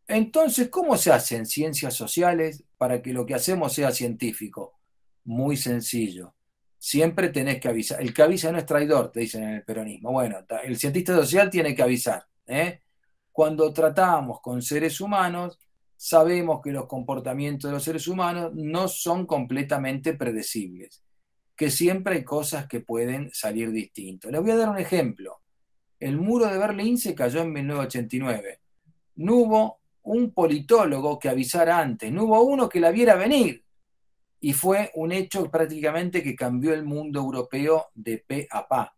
Entonces, ¿cómo se hacen ciencias sociales para que lo que hacemos sea científico? Muy sencillo. Siempre tenés que avisar. El que avisa no es traidor, te dicen en el peronismo. Bueno, el cientista social tiene que avisar. Cuando tratamos con seres humanos, sabemos que los comportamientos de los seres humanos no son completamente predecibles, que siempre hay cosas que pueden salir distintos. Les voy a dar un ejemplo. El muro de Berlín se cayó en 1989. No hubo un politólogo que avisara antes, no hubo uno que la viera venir. Y fue un hecho prácticamente que cambió el mundo europeo de pe a pa.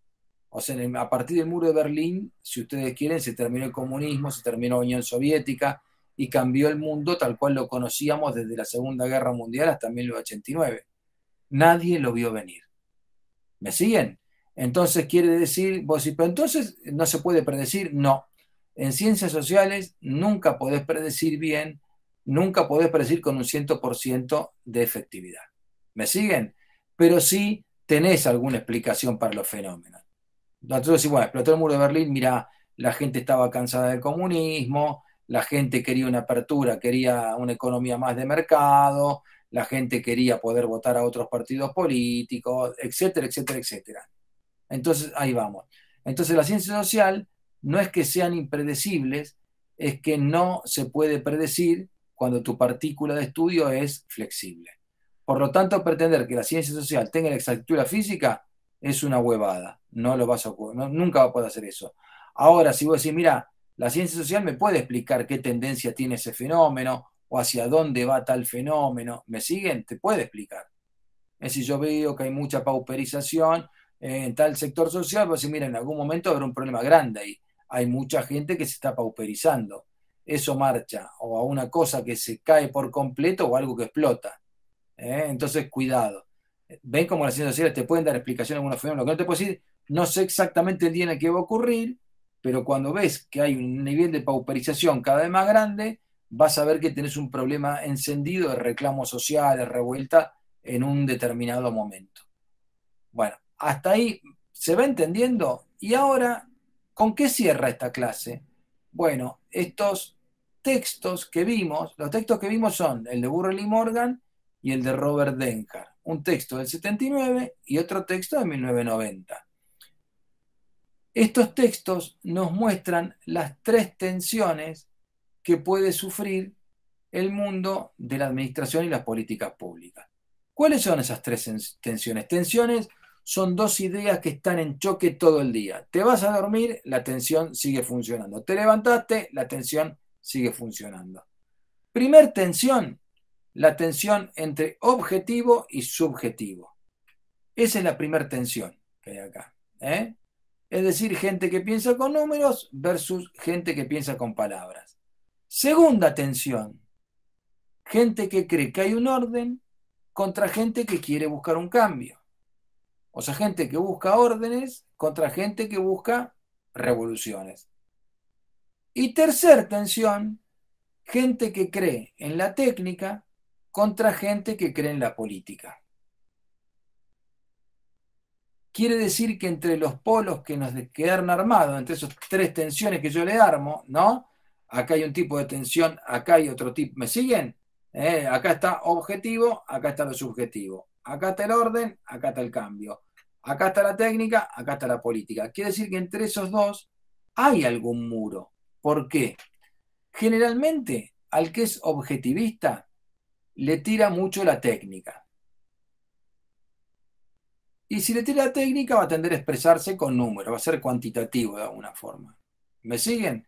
O sea, a partir del muro de Berlín, si ustedes quieren, se terminó el comunismo, se terminó la Unión Soviética y cambió el mundo tal cual lo conocíamos desde la Segunda Guerra Mundial hasta 1989. Nadie lo vio venir. ¿Me siguen? Entonces quiere decir, vos decís, pero entonces no se puede predecir. No. En ciencias sociales nunca podés predecir bien, nunca podés predecir con un 100% de efectividad. ¿Me siguen? Pero sí tenés alguna explicación para los fenómenos. Nosotros decimos, bueno, explotó el muro de Berlín, mira, la gente estaba cansada del comunismo, la gente quería una apertura, quería una economía más de mercado, la gente quería poder votar a otros partidos políticos, etcétera, etcétera, etcétera. Entonces, ahí vamos. Entonces, la ciencia social no es que sean impredecibles, es que no se puede predecir cuando tu partícula de estudio es flexible. Por lo tanto, pretender que la ciencia social tenga la exactitud física es una huevada. No lo vas a no, nunca va a poder hacer eso. Ahora, si vos decís, mira, la ciencia social me puede explicar qué tendencia tiene ese fenómeno o hacia dónde va tal fenómeno, ¿me siguen? Te puede explicar. Es decir, yo veo que hay mucha pauperización en tal sector social, pues mira, en algún momento habrá un problema grande ahí. Hay mucha gente que se está pauperizando. Eso marcha o a una cosa que se cae por completo o algo que explota. Entonces, cuidado. Ven como las ciencias sociales te pueden dar explicación a algunos fenómenos. Lo que no te puedo decir, no sé exactamente el día en el que va a ocurrir, pero cuando ves que hay un nivel de pauperización cada vez más grande, vas a ver que tenés un problema encendido de reclamos sociales, revuelta en un determinado momento. Bueno, hasta ahí se va entendiendo. Y ahora, ¿con qué cierra esta clase? Bueno, estos textos que vimos, los textos que vimos son el de Burrell y Morgan y el de Robert Denker. Un texto del 79 y otro texto de 1990. Estos textos nos muestran las tres tensiones que puede sufrir el mundo de la administración y las políticas públicas. ¿Cuáles son esas tres tensiones? Tensiones son dos ideas que están en choque todo el día. Te vas a dormir, la tensión sigue funcionando. Te levantaste, la tensión sigue funcionando. Primer tensión, la tensión entre objetivo y subjetivo. Esa es la primera tensión que hay acá. Es decir, gente que piensa con números versus gente que piensa con palabras. Segunda tensión, gente que cree que hay un orden contra gente que quiere buscar un cambio. O sea, gente que busca órdenes contra gente que busca revoluciones. Y tercer tensión, gente que cree en la técnica contra gente que cree en la política. Quiere decir que entre los polos que nos quedaron armados, entre esas tres tensiones que yo le armo, ¿no? Acá hay un tipo de tensión, acá hay otro tipo. ¿Me siguen? Acá está objetivo, acá está lo subjetivo. Acá está el orden, acá está el cambio. Acá está la técnica, acá está la política. Quiere decir que entre esos dos hay algún muro. ¿Por qué? Generalmente, al que es objetivista, le tira mucho la técnica. Y si le tira la técnica, va a tender a expresarse con números, va a ser cuantitativo de alguna forma. ¿Me siguen?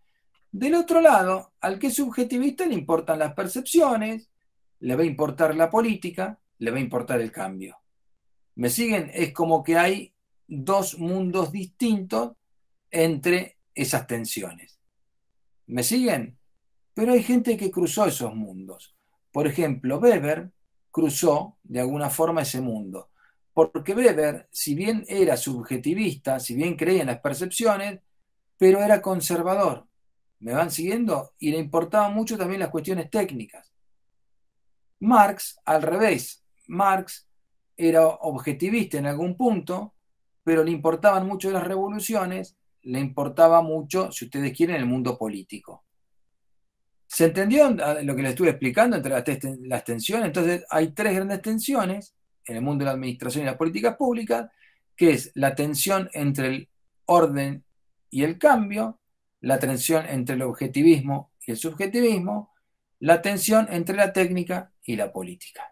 Del otro lado, al que es subjetivista le importan las percepciones, le va a importar la política, le va a importar el cambio. ¿Me siguen? Es como que hay dos mundos distintos entre esas tensiones. ¿Me siguen? Pero hay gente que cruzó esos mundos. Por ejemplo, Weber cruzó de alguna forma ese mundo. Porque Weber, si bien era subjetivista, si bien creía en las percepciones, pero era conservador. ¿Me van siguiendo? Y le importaban mucho también las cuestiones técnicas. Marx, al revés. Marx era objetivista en algún punto, pero le importaban mucho las revoluciones, le importaba mucho, si ustedes quieren, el mundo político. ¿Se entendió lo que les estuve explicando entre las tensiones? Entonces, hay tres grandes tensiones en el mundo de la administración y las políticas públicas, que es la tensión entre el orden y el cambio, la tensión entre el objetivismo y el subjetivismo, la tensión entre la técnica y la política.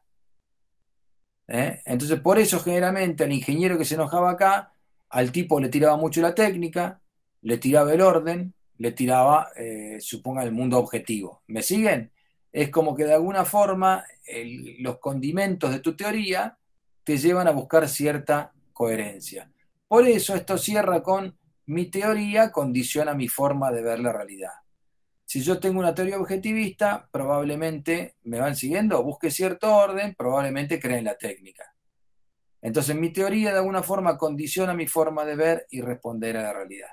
Entonces, por eso generalmente al ingeniero que se enojaba acá, al tipo le tiraba mucho la técnica, le tiraba el orden, le tiraba, suponga, el mundo objetivo. ¿Me siguen? Es como que de alguna forma los condimentos de tu teoría te llevan a buscar cierta coherencia. Por eso esto cierra con mi teoría condiciona mi forma de ver la realidad. Si yo tengo una teoría objetivista, probablemente, ¿me van siguiendo? Busque cierto orden, probablemente cree en la técnica. Entonces mi teoría de alguna forma condiciona mi forma de ver y responder a la realidad.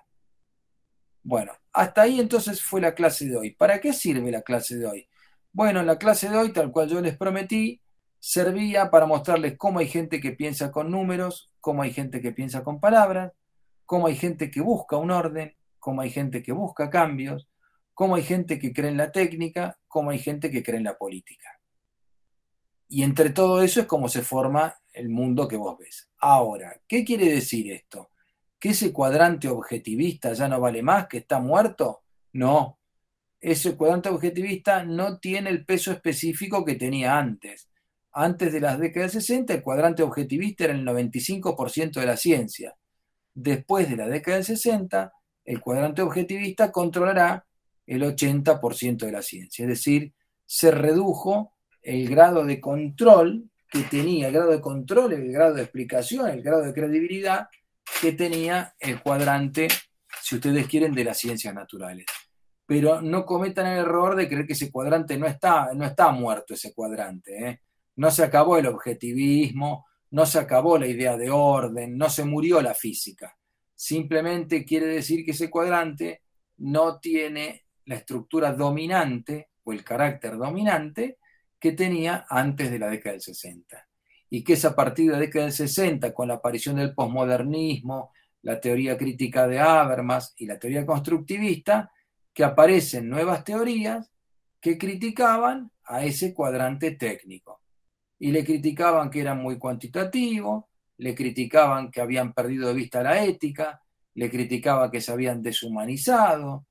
Bueno, hasta ahí entonces fue la clase de hoy. ¿Para qué sirve la clase de hoy? Bueno, la clase de hoy, tal cual yo les prometí, servía para mostrarles cómo hay gente que piensa con números, cómo hay gente que piensa con palabras, cómo hay gente que busca un orden, cómo hay gente que busca cambios, cómo hay gente que cree en la técnica, cómo hay gente que cree en la política. Y entre todo eso es como se forma el mundo que vos ves. Ahora, ¿qué quiere decir esto? ¿Que ese cuadrante objetivista ya no vale más, que está muerto? No, ese cuadrante objetivista no tiene el peso específico que tenía antes. Antes de las décadas del 60, el cuadrante objetivista era el 95% de la ciencia. Después de la década del 60, el cuadrante objetivista controlará el 80% de la ciencia. Es decir, se redujo el grado de control que tenía, el grado de control, el grado de explicación, el grado de credibilidad que tenía el cuadrante, si ustedes quieren, de las ciencias naturales. Pero no cometan el error de creer que ese cuadrante no está muerto, ese cuadrante, ¿eh? No se acabó el objetivismo, no se acabó la idea de orden, no se murió la física. Simplemente quiere decir que ese cuadrante no tiene la estructura dominante o el carácter dominante que tenía antes de la década del 60. Y que es a partir de la década del 60, con la aparición del posmodernismo, la teoría crítica de Habermas y la teoría constructivista, que aparecen nuevas teorías que criticaban a ese cuadrante técnico. Y le criticaban que era muy cuantitativo, le criticaban que habían perdido de vista la ética, le criticaban que se habían deshumanizado,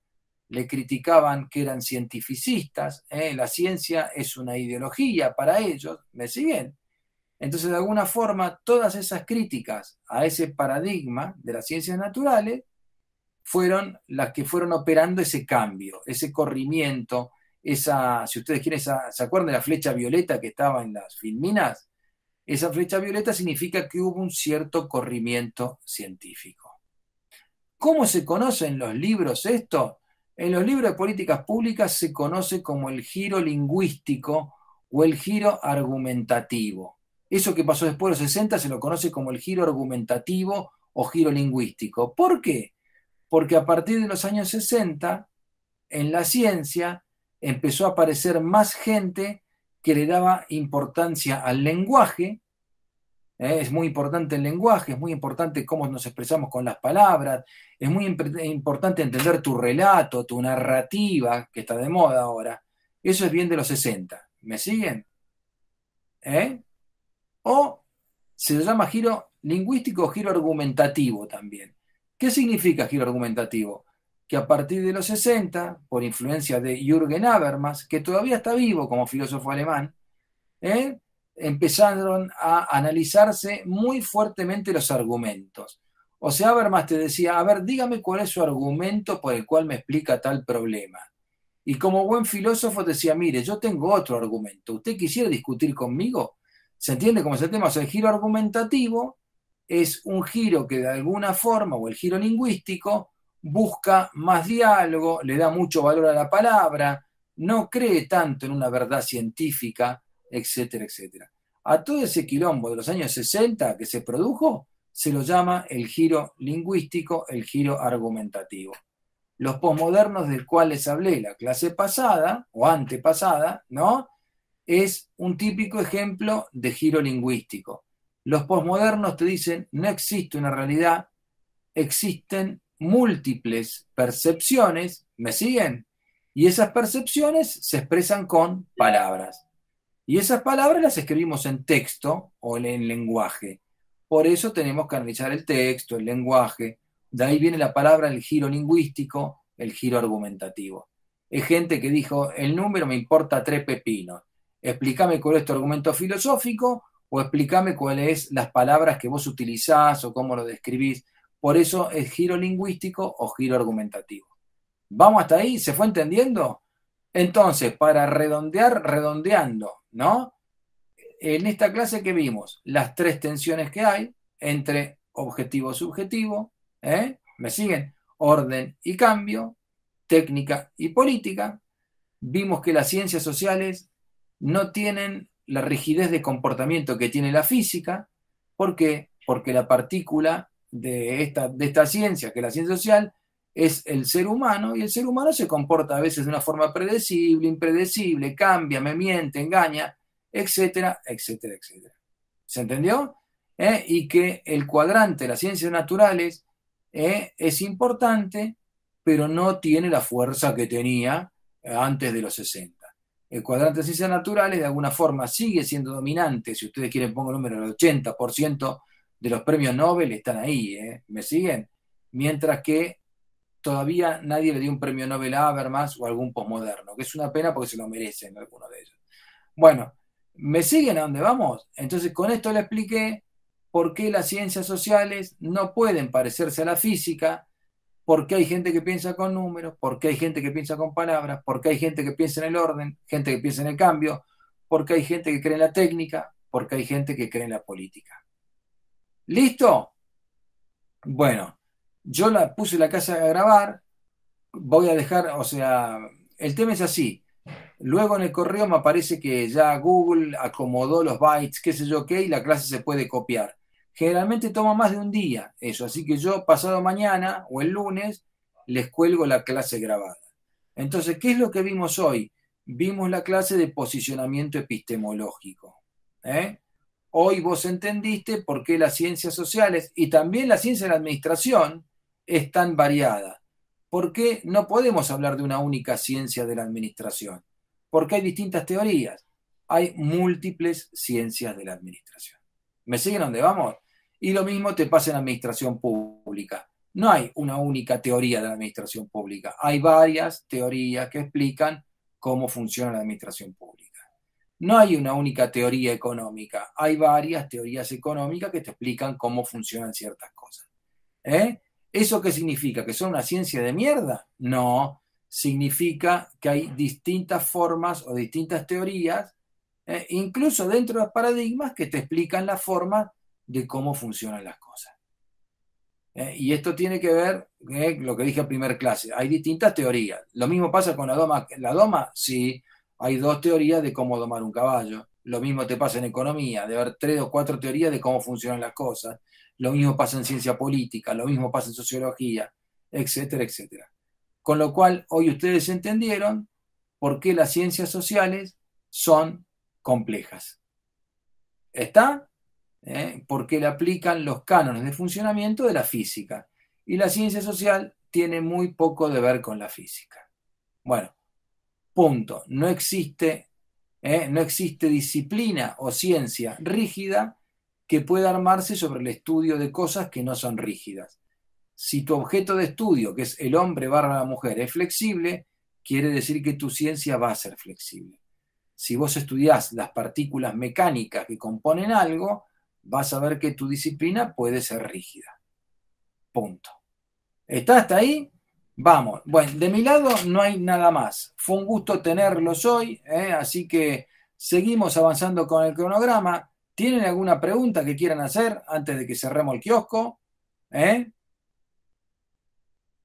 le criticaban que eran cientificistas, la ciencia es una ideología para ellos, ¿me siguen? Entonces, de alguna forma, todas esas críticas a ese paradigma de las ciencias naturales fueron las que fueron operando ese cambio, ese corrimiento, si ustedes quieren, ¿se acuerdan de la flecha violeta que estaba en las filminas? Esa flecha violeta significa que hubo un cierto corrimiento científico. ¿Cómo se conoce en los libros esto? En los libros de políticas públicas se conoce como el giro lingüístico o el giro argumentativo. Eso que pasó después de los 60 se lo conoce como el giro argumentativo o giro lingüístico. ¿Por qué? Porque a partir de los años 60, en la ciencia, empezó a aparecer más gente que le daba importancia al lenguaje. Es muy importante el lenguaje, es muy importante cómo nos expresamos con las palabras, es muy importante entender tu relato, tu narrativa, que está de moda ahora. Eso es bien de los 60. ¿Me siguen? O se lo llama giro lingüístico o giro argumentativo también. ¿Qué significa giro argumentativo? Que a partir de los 60, por influencia de Jürgen Habermas, que todavía está vivo como filósofo alemán, empezaron a analizarse muy fuertemente los argumentos. O sea, Habermas te decía, a ver, dígame cuál es su argumento por el cual me explica tal problema. Y como buen filósofo decía, mire, yo tengo otro argumento. ¿Usted quisiera discutir conmigo? ¿Se entiende cómo es el tema? O sea, el giro argumentativo es un giro que de alguna forma, o el giro lingüístico, busca más diálogo, le da mucho valor a la palabra, no cree tanto en una verdad científica, etcétera, etcétera. A todo ese quilombo de los años 60 que se produjo, se lo llama el giro lingüístico, el giro argumentativo. Los posmodernos del cual les hablé la clase pasada, o antepasada, ¿no? Es un típico ejemplo de giro lingüístico. Los posmodernos te dicen, no existe una realidad, existen múltiples percepciones, ¿me siguen? Y esas percepciones se expresan con palabras. Y esas palabras las escribimos en texto o en lenguaje. Por eso tenemos que analizar el texto, el lenguaje. De ahí viene la palabra, el giro lingüístico, el giro argumentativo. Es gente que dijo, el número me importa 3 pepinos. Explícame cuál es tu argumento filosófico o explícame cuáles son las palabras que vos utilizás o cómo lo describís. Por eso es giro lingüístico o giro argumentativo. ¿Vamos hasta ahí? ¿Se fue entendiendo? Entonces, para redondear, redondeando, ¿no? En esta clase que vimos, las 3 tensiones que hay entre objetivo y subjetivo, ¿me siguen? Orden y cambio, técnica y política. Vimos que las ciencias sociales no tienen la rigidez de comportamiento que tiene la física. ¿Por qué? Porque la partícula de esta ciencia, que es la ciencia social, es el ser humano, y el ser humano se comporta a veces de una forma predecible, impredecible, cambia, me miente, engaña, etcétera, etcétera, etcétera. ¿Se entendió? Y que el cuadrante de las ciencias naturales es importante, pero no tiene la fuerza que tenía antes de los 60. El cuadrante de ciencias naturales de alguna forma sigue siendo dominante, si ustedes quieren pongo el número, el 80% de los premios Nobel están ahí, ¿me siguen? Mientras que todavía nadie le dio un premio Nobel a Habermas o a algún posmoderno, que es una pena porque se lo merecen algunos de ellos. Bueno, ¿me siguen a dónde vamos? Entonces con esto le expliqué por qué las ciencias sociales no pueden parecerse a la física, por qué hay gente que piensa con números, por qué hay gente que piensa con palabras, por qué hay gente que piensa en el orden, gente que piensa en el cambio, por qué hay gente que cree en la técnica, por qué hay gente que cree en la política. ¿Listo? Bueno, yo puse la casa a grabar, voy a dejar, o sea, el tema es así. Luego en el correo me aparece que ya Google acomodó los bytes, qué sé yo qué, y la clase se puede copiar. Generalmente toma más de un día eso, así que yo pasado mañana o el lunes les cuelgo la clase grabada. Entonces, ¿qué es lo que vimos hoy? Vimos la clase de posicionamiento epistemológico. Hoy vos entendiste por qué las ciencias sociales y también la ciencia de la administración es tan variada. ¿Por qué no podemos hablar de una única ciencia de la administración? Porque hay distintas teorías. Hay múltiples ciencias de la administración. ¿Me siguen a dónde vamos? Y lo mismo te pasa en la administración pública. No hay una única teoría de la administración pública. Hay varias teorías que explican cómo funciona la administración pública. No hay una única teoría económica. Hay varias teorías económicas que te explican cómo funcionan ciertas cosas. ¿Eso qué significa? ¿Que son una ciencia de mierda? No. Significa que hay distintas formas o distintas teorías, incluso dentro de los paradigmas, que te explican la forma de cómo funcionan las cosas. Y esto tiene que ver con lo que dije en primer clase. Hay distintas teorías. Lo mismo pasa con la doma. La doma, sí, hay 2 teorías de cómo domar un caballo. Lo mismo te pasa en economía, de haber 3 o 4 teorías de cómo funcionan las cosas. Lo mismo pasa en ciencia política, lo mismo pasa en sociología, etcétera, etcétera. Con lo cual, hoy ustedes entendieron por qué las ciencias sociales son complejas. ¿Está? Porque le aplican los cánones de funcionamiento de la física. Y la ciencia social tiene muy poco de ver con la física. Bueno, punto. No existe disciplina o ciencia rígida que pueda armarse sobre el estudio de cosas que no son rígidas. Si tu objeto de estudio, que es el hombre barra la mujer, es flexible, quiere decir que tu ciencia va a ser flexible. Si vos estudiás las partículas mecánicas que componen algo, vas a ver que tu disciplina puede ser rígida. Punto. ¿Está hasta ahí? Vamos. Bueno, de mi lado no hay nada más. Fue un gusto tenerlos hoy, así que seguimos avanzando con el cronograma. ¿Tienen alguna pregunta que quieran hacer antes de que cerremos el kiosco?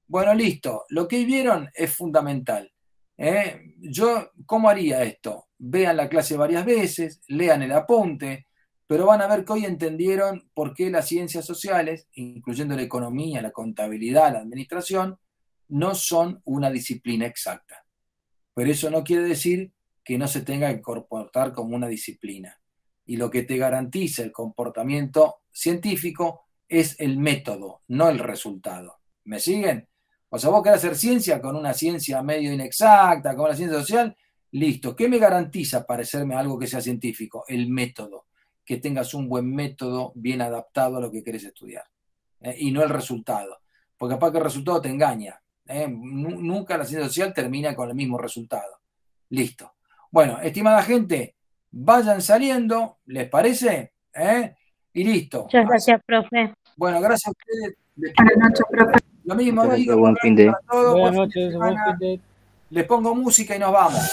Bueno, listo. Lo que vieron es fundamental. Yo, ¿cómo haría esto? Vean la clase varias veces, lean el apunte, pero van a ver que hoy entendieron por qué las ciencias sociales, incluyendo la economía, la contabilidad, la administración, no son una disciplina exacta. Pero eso no quiere decir que no se tenga que comportar como una disciplina. Y lo que te garantiza el comportamiento científico es el método, no el resultado. ¿Me siguen? O sea, vos querés hacer ciencia con una ciencia medio inexacta, con una ciencia social, listo. ¿Qué me garantiza parecerme a algo que sea científico? El método. Que tengas un buen método bien adaptado a lo que querés estudiar. Y no el resultado. Porque capaz que el resultado te engaña. Nunca la ciencia social termina con el mismo resultado. Listo. Bueno, estimada gente, vayan saliendo, ¿les parece? Y listo. Muchas gracias, profe. Bueno, gracias a ustedes. Buenas noches, profe. Lo mismo Muchas digo, gracias, buen fin de. para todos. Buenas Buen fin de noches, buen semana. fin de. Les pongo música y nos vamos.